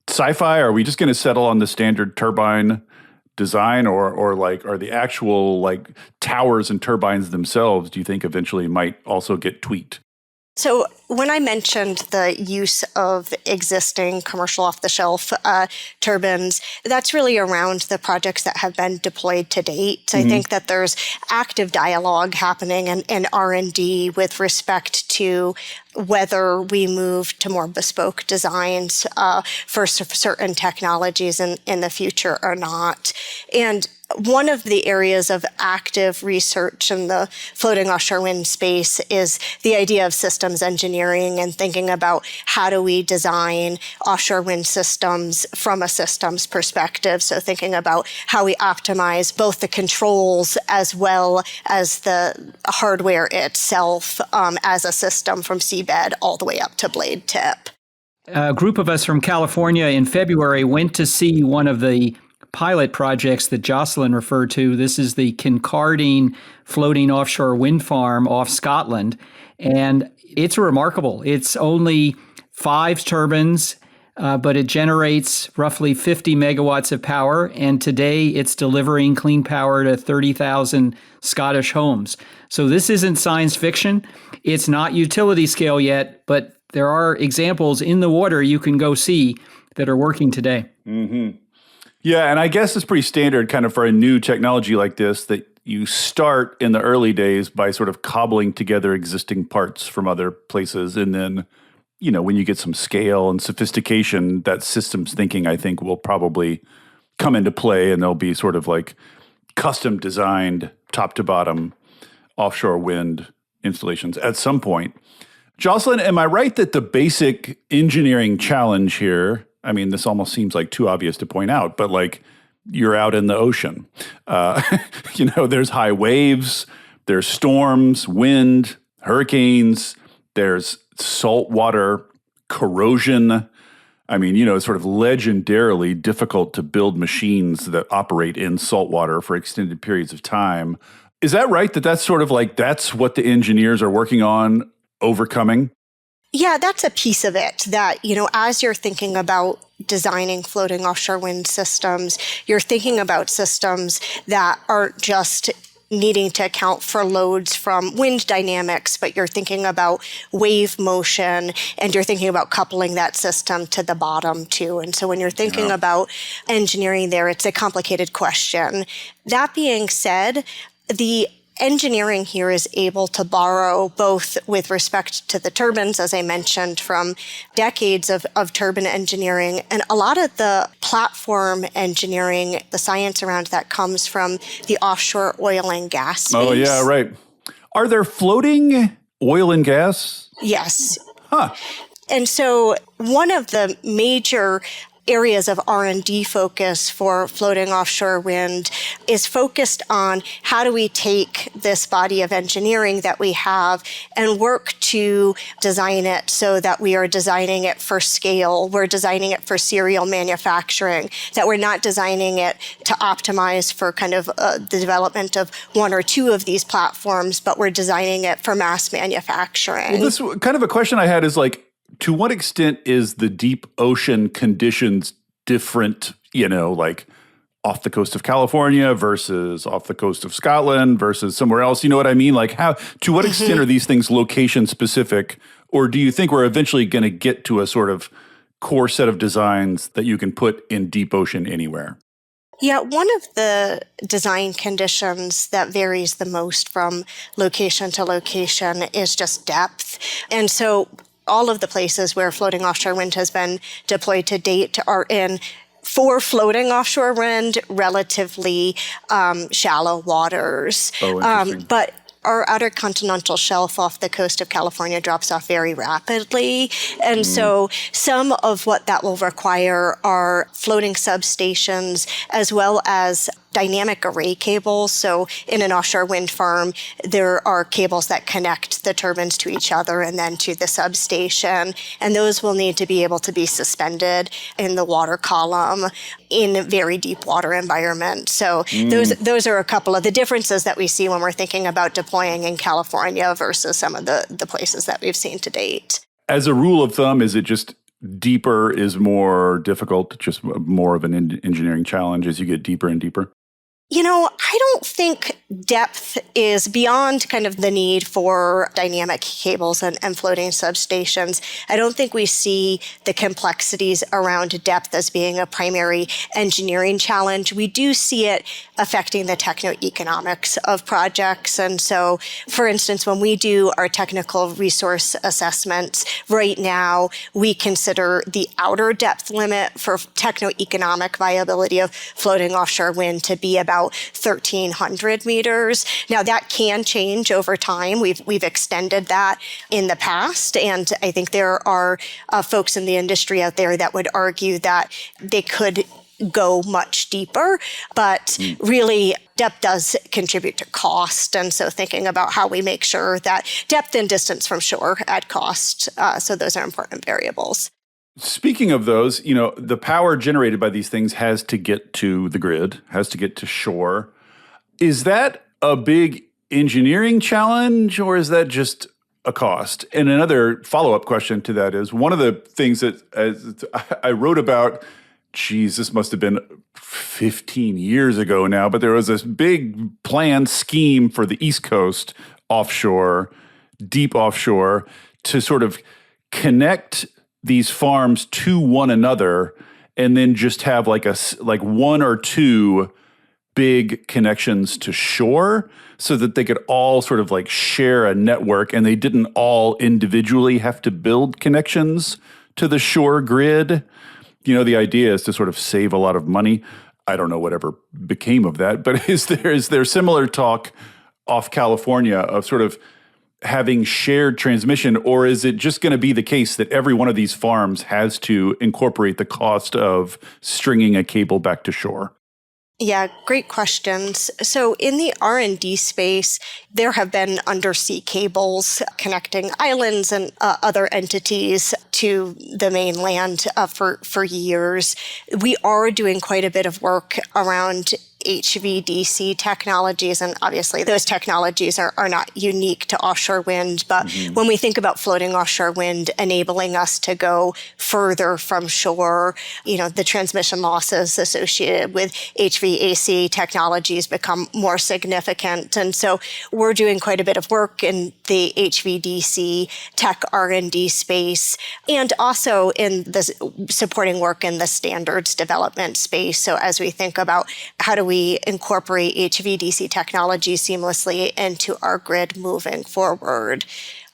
sci-fi? Are we just going to settle on the standard turbine design, or like are the actual like towers and turbines themselves, do you think eventually might also get tweaked? So when I mentioned the use of existing commercial off-the-shelf turbines, that's really around the projects that have been deployed to date. Mm-hmm. I think that there's active dialogue happening in R&D with respect to whether we move to more bespoke designs for certain technologies in the future or not. And one of the areas of active research in the floating offshore wind space is the idea of systems engineering and thinking about how do we design offshore wind systems from a systems perspective. So thinking about how we optimize both the controls as well as the hardware itself as a system from seabed all the way up to blade tip. A group of us from California in February went to see one of the pilot projects that Jocelyn referred to. This is the Kincardine floating offshore wind farm off Scotland. And it's remarkable. It's only 5 turbines, but it generates roughly 50 megawatts of power. And today it's delivering clean power to 30,000 Scottish homes. So this isn't science fiction. It's not utility scale yet, but there are examples in the water you can go see that are working today. Mm-hmm. Yeah, and I guess it's pretty standard kind of for a new technology like this that you start in the early days by sort of cobbling together existing parts from other places. And then, when you get some scale and sophistication, that systems thinking, I think, will probably come into play, and there'll be sort of like custom designed top to bottom offshore wind installations at some point. Jocelyn, am I right that the basic engineering challenge here, I mean, this almost seems like too obvious to point out, but like you're out in the ocean. There's high waves, there's storms, wind, hurricanes, there's saltwater corrosion. I mean, it's sort of legendarily difficult to build machines that operate in saltwater for extended periods of time. Is that right? That's sort of like, that's what the engineers are working on overcoming? Yeah, that's a piece of it that, as you're thinking about designing floating offshore wind systems, you're thinking about systems that aren't just needing to account for loads from wind dynamics, but you're thinking about wave motion and you're thinking about coupling that system to the bottom too. And so when you're thinking about engineering there, it's a complicated question. That being said, the engineering here is able to borrow both with respect to the turbines, as I mentioned, from decades of turbine engineering, and a lot of the platform engineering, the science around that comes from the offshore oil and gas space. Oh, yeah, right. Are there floating oil and gas? Yes. Huh. And so one of the major areas of R&D focus for floating offshore wind is focused on how do we take this body of engineering that we have and work to design it so that we are designing it for scale, we're designing it for serial manufacturing, that we're not designing it to optimize for kind of the development of 1 or 2 of these platforms, but we're designing it for mass manufacturing. Well, this kind of a question I had is like, to what extent is the deep ocean conditions different, like off the coast of California versus off the coast of Scotland versus somewhere else? You know what I mean? Like to what extent are these things location specific? Or do you think we're eventually going to get to a sort of core set of designs that you can put in deep ocean anywhere? Yeah, one of the design conditions that varies the most from location to location is just depth. And so all of the places where floating offshore wind has been deployed to date are in, for floating offshore wind, relatively shallow waters. Oh, interesting. But our outer continental shelf off the coast of California drops off very rapidly. And so some of what that will require are floating substations as well as dynamic array cables. So in an offshore wind farm, there are cables that connect the turbines to each other and then to the substation. And those will need to be able to be suspended in the water column in very deep water environments. So those are a couple of the differences that we see when we're thinking about deploying in California versus some of the places that we've seen to date. As a rule of thumb, is it just deeper is more difficult, just more of an engineering challenge as you get deeper and deeper? You know, I don't think depth is beyond kind of the need for dynamic cables and floating substations. I don't think we see the complexities around depth as being a primary engineering challenge. We do see it affecting the techno-economics of projects. And so, for instance, when we do our technical resource assessments, right now, we consider the outer depth limit for techno-economic viability of floating offshore wind to be about 1,300 meters. Now that can change over time. We've extended that in the past, and I think there are folks in the industry out there that would argue that they could go much deeper, but really depth does contribute to cost. And so thinking about how we make sure that depth and distance from shore add cost. So those are important variables. Speaking of those, the power generated by these things has to get to the grid, has to get to shore. Is that a big engineering challenge, or is that just a cost? And another follow-up question to that is, one of the things that I wrote about, this must have been 15 years ago now, but there was this big planned scheme for the East Coast offshore, deep offshore, to sort of connect these farms to one another, and then just have like one or two big connections to shore, so that they could all sort of like share a network, and they didn't all individually have to build connections to the shore grid. The idea is to sort of save a lot of money. I don't know whatever became of that, but is there similar talk off California of sort of having shared transmission, or is it just going to be the case that every one of these farms has to incorporate the cost of stringing a cable back to shore? Yeah, great questions. So in the R&D space, there have been undersea cables connecting islands and other entities to the mainland for years. We are doing quite a bit of work around HVDC technologies, and obviously those technologies are not unique to offshore wind, but when we think about floating offshore wind enabling us to go further from shore, the transmission losses associated with HVAC technologies become more significant. And so we're doing quite a bit of work in the HVDC tech R&D space, and also in the supporting work in the standards development space. So as we think about how do we incorporate HVDC technology seamlessly into our grid moving forward.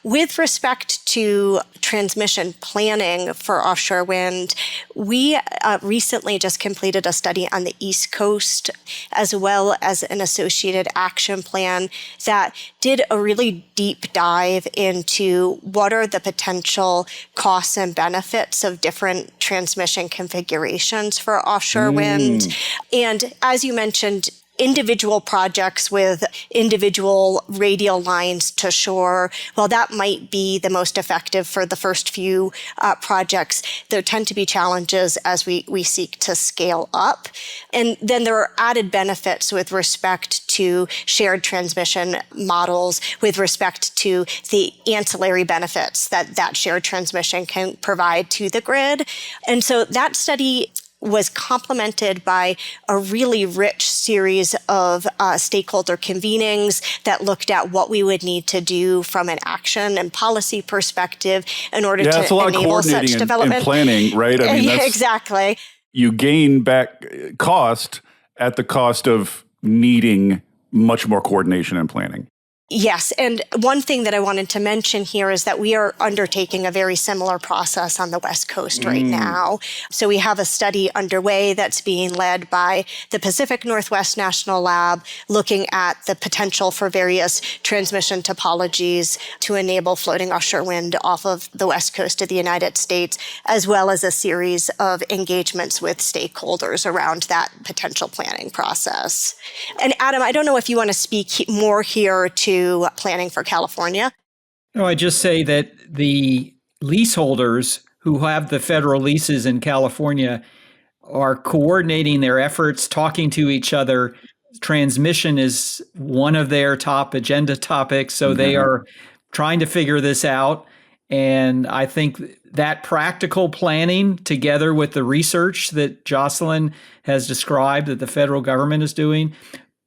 With respect to transmission planning for offshore wind, we recently just completed a study on the East Coast, as well as an associated action plan that did a really deep dive into what are the potential costs and benefits of different transmission configurations for offshore wind. And as you mentioned, individual projects with individual radial lines to shore, while that might be the most effective for the first few projects, there tend to be challenges as we seek to scale up. And then there are added benefits with respect to shared transmission models, with respect to the ancillary benefits that shared transmission can provide to the grid. And so that study was complemented by a really rich series of stakeholder convenings that looked at what we would need to do from an action and policy perspective in order to it's a lot enable of coordinating such development. and planning, right? I mean, Yeah, exactly. You gain back cost at the cost of needing much more coordination and planning. Yes. And one thing that I wanted to mention here is that we are undertaking a very similar process on the West Coast right now. So we have a study underway that's being led by the Pacific Northwest National Lab, looking at the potential for various transmission topologies to enable floating offshore wind off of the West Coast of the United States, as well as a series of engagements with stakeholders around that potential planning process. And Adam, I don't know if you want to speak more here to planning for California. No, I just say that the leaseholders who have the federal leases in California are coordinating their efforts, talking to each other. Transmission is one of their top agenda topics, so they are trying to figure this out. And I think that practical planning, together with the research that Jocelyn has described that the federal government is doing,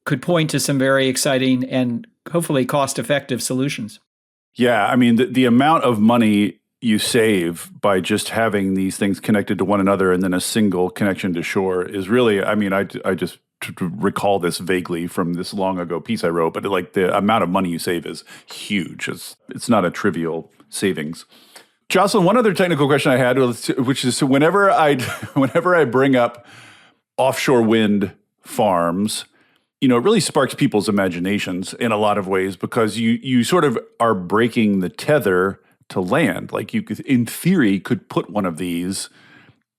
could point to some very exciting and hopefully cost-effective solutions. Yeah, I mean, the amount of money you save by just having these things connected to one another and then a single connection to shore is really, I mean, I just recall this vaguely from this long ago piece I wrote, but like the amount of money you save is huge. It's not a trivial savings. Jocelyn, one other technical question I had, which is whenever I bring up offshore wind farms, it really sparks people's imaginations in a lot of ways because you sort of are breaking the tether to land. Like you could, in theory, could put one of these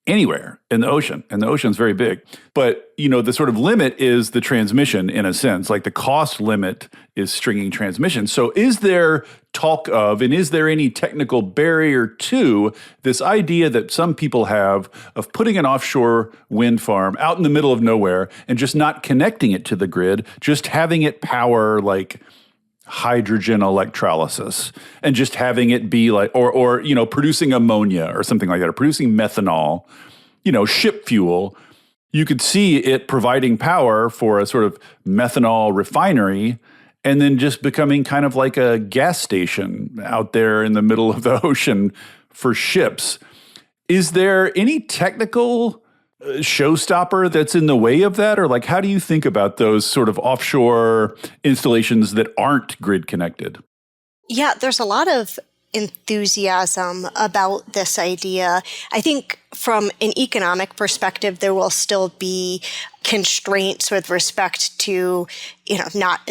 anywhere in the ocean, and the ocean's very big. But, the sort of limit is the transmission in a sense, like the cost limit is stringing transmission. So is there talk of, and is there any technical barrier to this idea that some people have of putting an offshore wind farm out in the middle of nowhere and just not connecting it to the grid, just having it power like hydrogen electrolysis and just having it be like, or producing ammonia or something like that, or producing methanol, ship fuel. You could see it providing power for a sort of methanol refinery and then just becoming kind of like a gas station out there in the middle of the ocean for ships. Is there any technical showstopper that's in the way of that? Or like, how do you think about those sort of offshore installations that aren't grid connected? Yeah, there's a lot of enthusiasm about this idea. I think from an economic perspective, there will still be constraints with respect to, not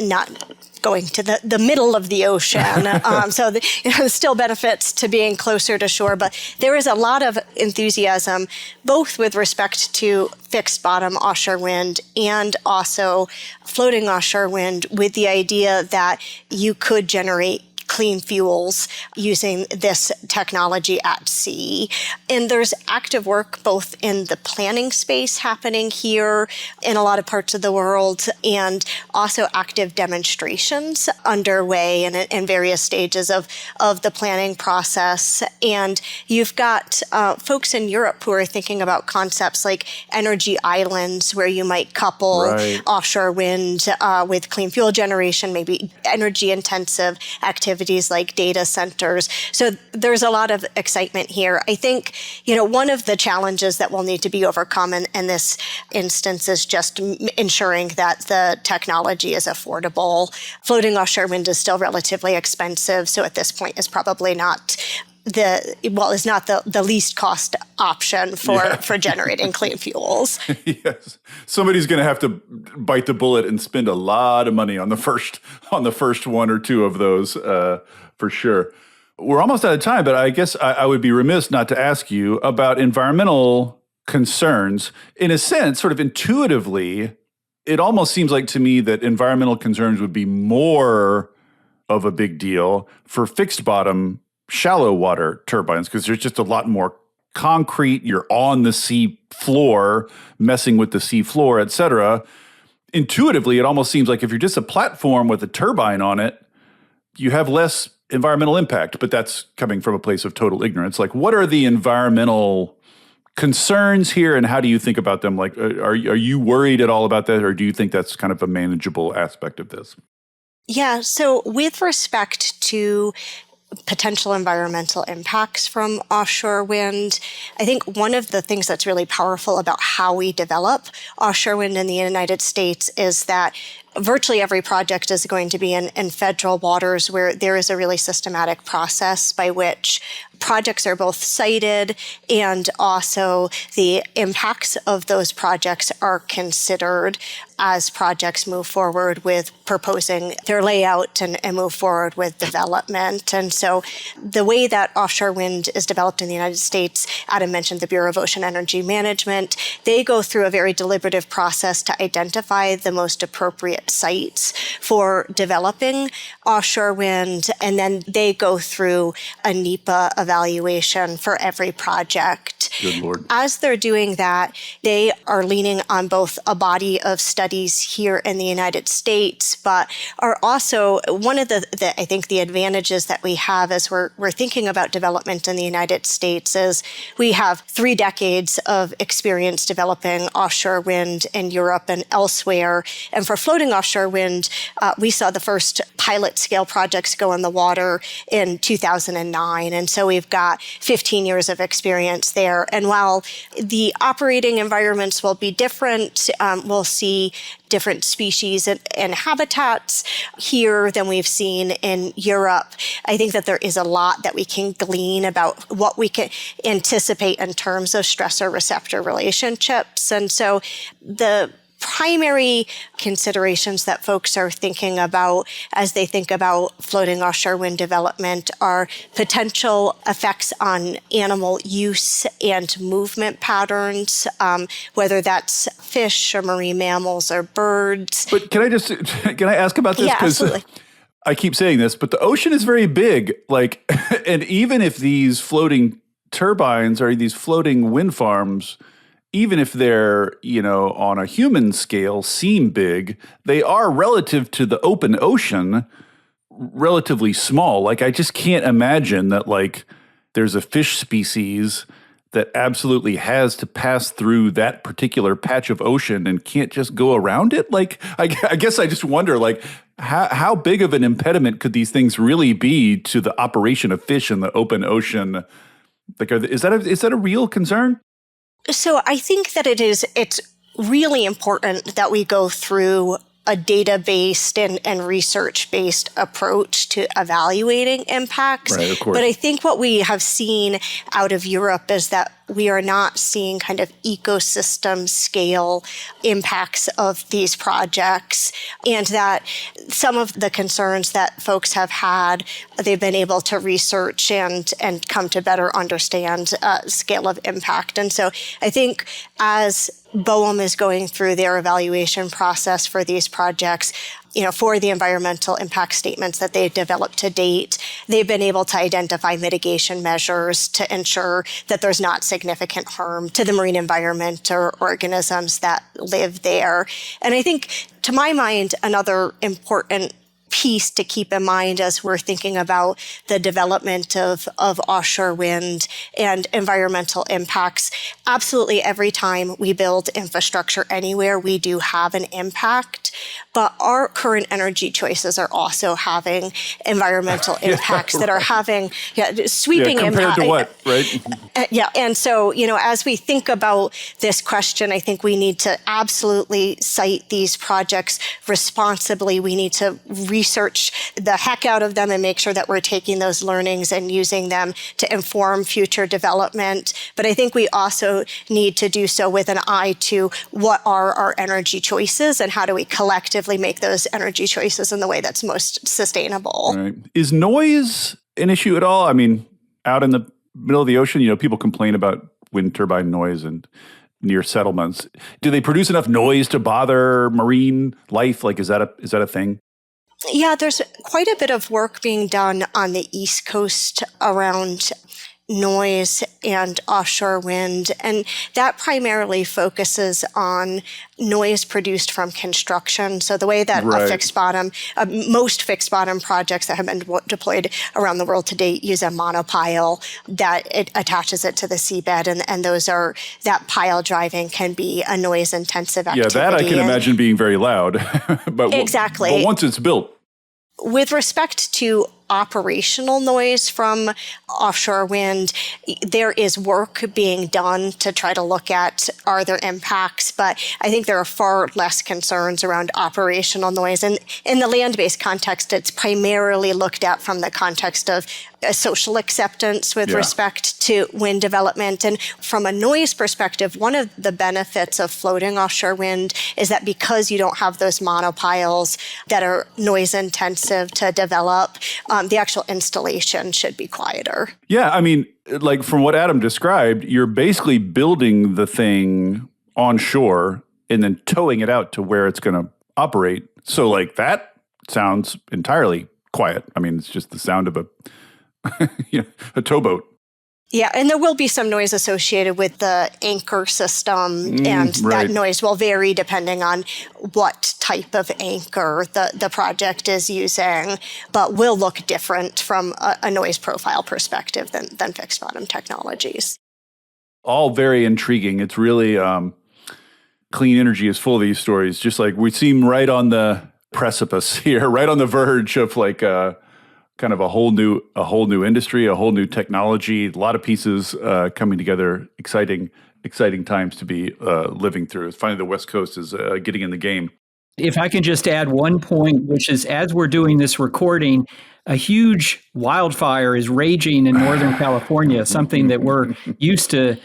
going to the middle of the ocean. So there's still benefits to being closer to shore, but there is a lot of enthusiasm, both with respect to fixed bottom offshore wind and also floating offshore wind, with the idea that you could generate clean fuels using this technology at sea. And there's active work both in the planning space happening here in a lot of parts of the world, and also active demonstrations underway in various stages of the planning process. And you've got folks in Europe who are thinking about concepts like energy islands, where you might couple offshore wind with clean fuel generation, maybe energy intensive activities like data centers. So there's a lot of excitement here. I think, one of the challenges that will need to be overcome in this instance is just ensuring that the technology is affordable. Floating offshore wind is still relatively expensive, so at this point is probably not is not the least cost option for generating clean fuels. Yes. Somebody's going to have to bite the bullet and spend a lot of money on the first one or two of those, for sure. We're almost out of time, but I guess I would be remiss not to ask you about environmental concerns. In a sense, sort of intuitively, it almost seems like to me that environmental concerns would be more of a big deal for fixed bottom shallow water turbines, because there's just a lot more concrete. You're on the sea floor, messing with the sea floor, et cetera. Intuitively, it almost seems like if you're just a platform with a turbine on it, you have less environmental impact, but that's coming from a place of total ignorance. Like, what are the environmental concerns here, and how do you think about them? Like, are you worried at all about that, or do you think that's kind of a manageable aspect of this? Yeah, so with respect to potential environmental impacts from offshore wind, I think one of the things that's really powerful about how we develop offshore wind in the United States is that virtually every project is going to be in federal waters where there is a really systematic process by which projects are both cited and also the impacts of those projects are considered as projects move forward with proposing their layout and move forward with development. And so the way that offshore wind is developed in the United States, Adam mentioned the Bureau of Ocean Energy Management, they go through a very deliberative process to identify the most appropriate sites for developing offshore wind, and then they go through a NEPA evaluation for every project. Good Lord. As they're doing that, they are leaning on both a body of studies here in the United States, but are also one of the I think the advantages that we have as we're thinking about development in the United States is we have 3 decades of experience developing offshore wind in Europe and elsewhere. And for floating offshore wind, we saw the first pilot scale projects go in the water in 2009. And so we've got 15 years of experience there. And while the operating environments will be different, we'll see different species and habitats here than we've seen in Europe. I think that there is a lot that we can glean about what we can anticipate in terms of stressor-receptor relationships. And so the primary considerations that folks are thinking about as they think about floating offshore wind development are potential effects on animal use and movement patterns, whether that's fish or marine mammals or birds. But can I ask about this? Yeah, absolutely. I keep saying this, but the ocean is very big. Like, and even if these floating turbines or these floating wind farms, even if they're, on a human scale, seem big, they are relative to the open ocean, relatively small. Like, I just can't imagine that, like, there's a fish species that absolutely has to pass through that particular patch of ocean and can't just go around it. Like, I guess I just wonder, like, how big of an impediment could these things really be to the operation of fish in the open ocean? Like, is that a real concern? So I think that it's really important that we go through a data-based and research-based approach to evaluating impacts. Right, of course. But I think what we have seen out of Europe is that we are not seeing kind of ecosystem scale impacts of these projects, and that some of the concerns that folks have had, they've been able to research and come to better understand scale of impact. And so I think as BOEM is going through their evaluation process for these projects, for the environmental impact statements that they've developed to date, they've been able to identify mitigation measures to ensure that there's not significant harm to the marine environment or organisms that live there. And I think, to my mind, another important piece to keep in mind as we're thinking about the development of offshore wind and environmental impacts. Absolutely every time we build infrastructure anywhere, we do have an impact, but our current energy choices are also having environmental impacts that are having sweeping compared impact. To what, right? And so, as we think about this question, I think we need to absolutely cite these projects responsibly. We need to research the heck out of them and make sure that we're taking those learnings and using them to inform future development. But I think we also need to do so with an eye to what are our energy choices and how do we collectively make those energy choices in the way that's most sustainable. Right. Is noise an issue at all? I mean, out in the middle of the ocean, people complain about wind turbine noise and near settlements. Do they produce enough noise to bother marine life? Like, is that a thing? Yeah, there's quite a bit of work being done on the East Coast around noise and offshore wind. And that primarily focuses on noise produced from construction. So the way that most fixed bottom projects that have been deployed around the world to date use a monopile that it attaches it to the seabed. And that pile driving can be a noise intensive activity. Yeah, that I can imagine being very loud. Exactly. But once it's built. With respect to operational noise from offshore wind, there is work being done to try to look at are there impacts, but I think there are far less concerns around operational noise. And in the land-based context, it's primarily looked at from the context of a social acceptance with respect to wind development. And from a noise perspective, one of the benefits of floating offshore wind is that because you don't have those monopiles that are noise intensive to develop, the actual installation should be quieter. Yeah, I mean, like from what Adam described, you're basically building the thing onshore and then towing it out to where it's going to operate. So like that sounds entirely quiet. I mean, it's just the sound of a towboat. Yeah, and there will be some noise associated with the anchor system, and that noise will vary depending on what type of anchor the project is using, but will look different from a noise profile perspective than fixed bottom technologies. All very intriguing. It's really clean energy is full of these stories. Just like we seem right on the precipice here, right on the verge of like kind of a whole new industry, a whole new technology, a lot of pieces coming together. Exciting times to be living through. Finally, the West Coast is getting in the game. If I can just add one point, which is as we're doing this recording, a huge wildfire is raging in Northern California, something that we're used to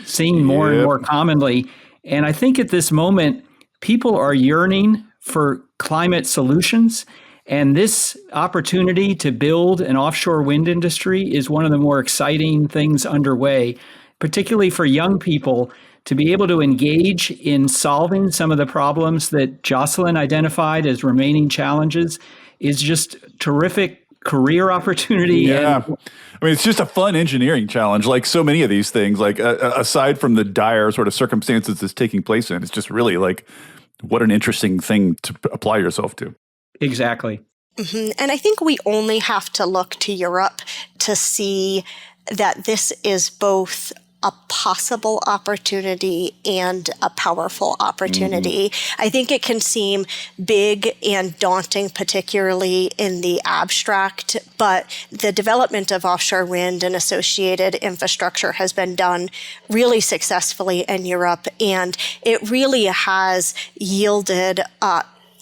seeing more and more commonly. And I think at this moment, people are yearning for climate solutions. And this opportunity to build an offshore wind industry is one of the more exciting things underway, particularly for young people to be able to engage in solving some of the problems that Jocelyn identified as remaining challenges is just terrific career opportunity. Yeah. I mean, it's just a fun engineering challenge, like so many of these things, like aside from the dire sort of circumstances that's taking place in, it's just really like, what an interesting thing to apply yourself to. Exactly. Mm-hmm. And I think we only have to look to Europe to see that this is both a possible opportunity and a powerful opportunity. I think it can seem big and daunting, particularly in the abstract, but the development of offshore wind and associated infrastructure has been done really successfully in Europe, and it really has yielded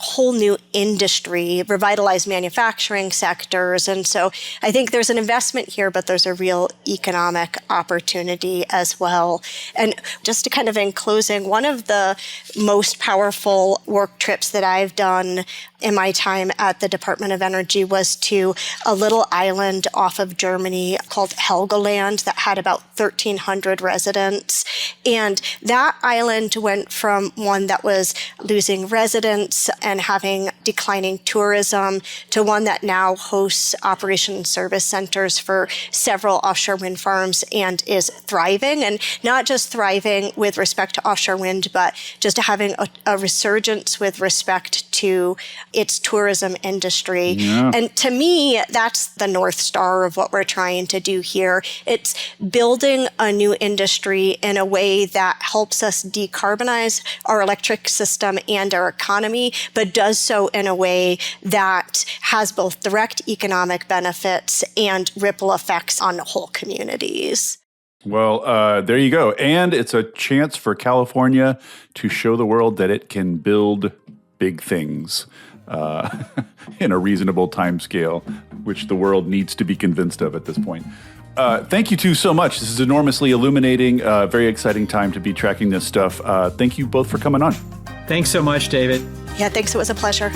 whole new industry, revitalized manufacturing sectors. And so I think there's an investment here, but there's a real economic opportunity as well. And just to kind of in closing, one of the most powerful work trips that I've done in my time at the Department of Energy was to a little island off of Germany called Helgoland that had about 1,300 residents. And that island went from one that was losing residents and having declining tourism to one that now hosts operation service centers for several offshore wind farms and is thriving. And not just thriving with respect to offshore wind, but just having a resurgence with respect to its tourism industry. Yeah. And to me, that's the North Star of what we're trying to do here. It's building a new industry in a way that helps us decarbonize our electric system and our economy, but does so in a way that has both direct economic benefits and ripple effects on whole communities. Well, there you go. And it's a chance for California to show the world that it can build big things in a reasonable time scale, which the world needs to be convinced of at this point. Thank you two so much. This is enormously illuminating, very exciting time to be tracking this stuff. Thank you both for coming on. Thanks so much, David. Yeah, thanks. It was a pleasure.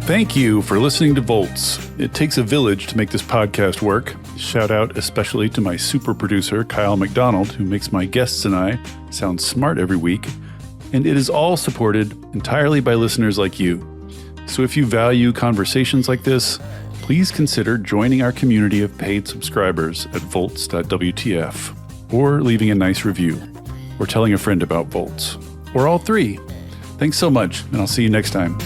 Thank you for listening to Volts. It takes a village to make this podcast work. Shout out especially to my super producer, Kyle McDonald, who makes my guests and I sound smart every week. And it is all supported entirely by listeners like you. So if you value conversations like this, please consider joining our community of paid subscribers at volts.wtf, or leaving a nice review, or telling a friend about Volts, or all three. Thanks so much, and I'll see you next time.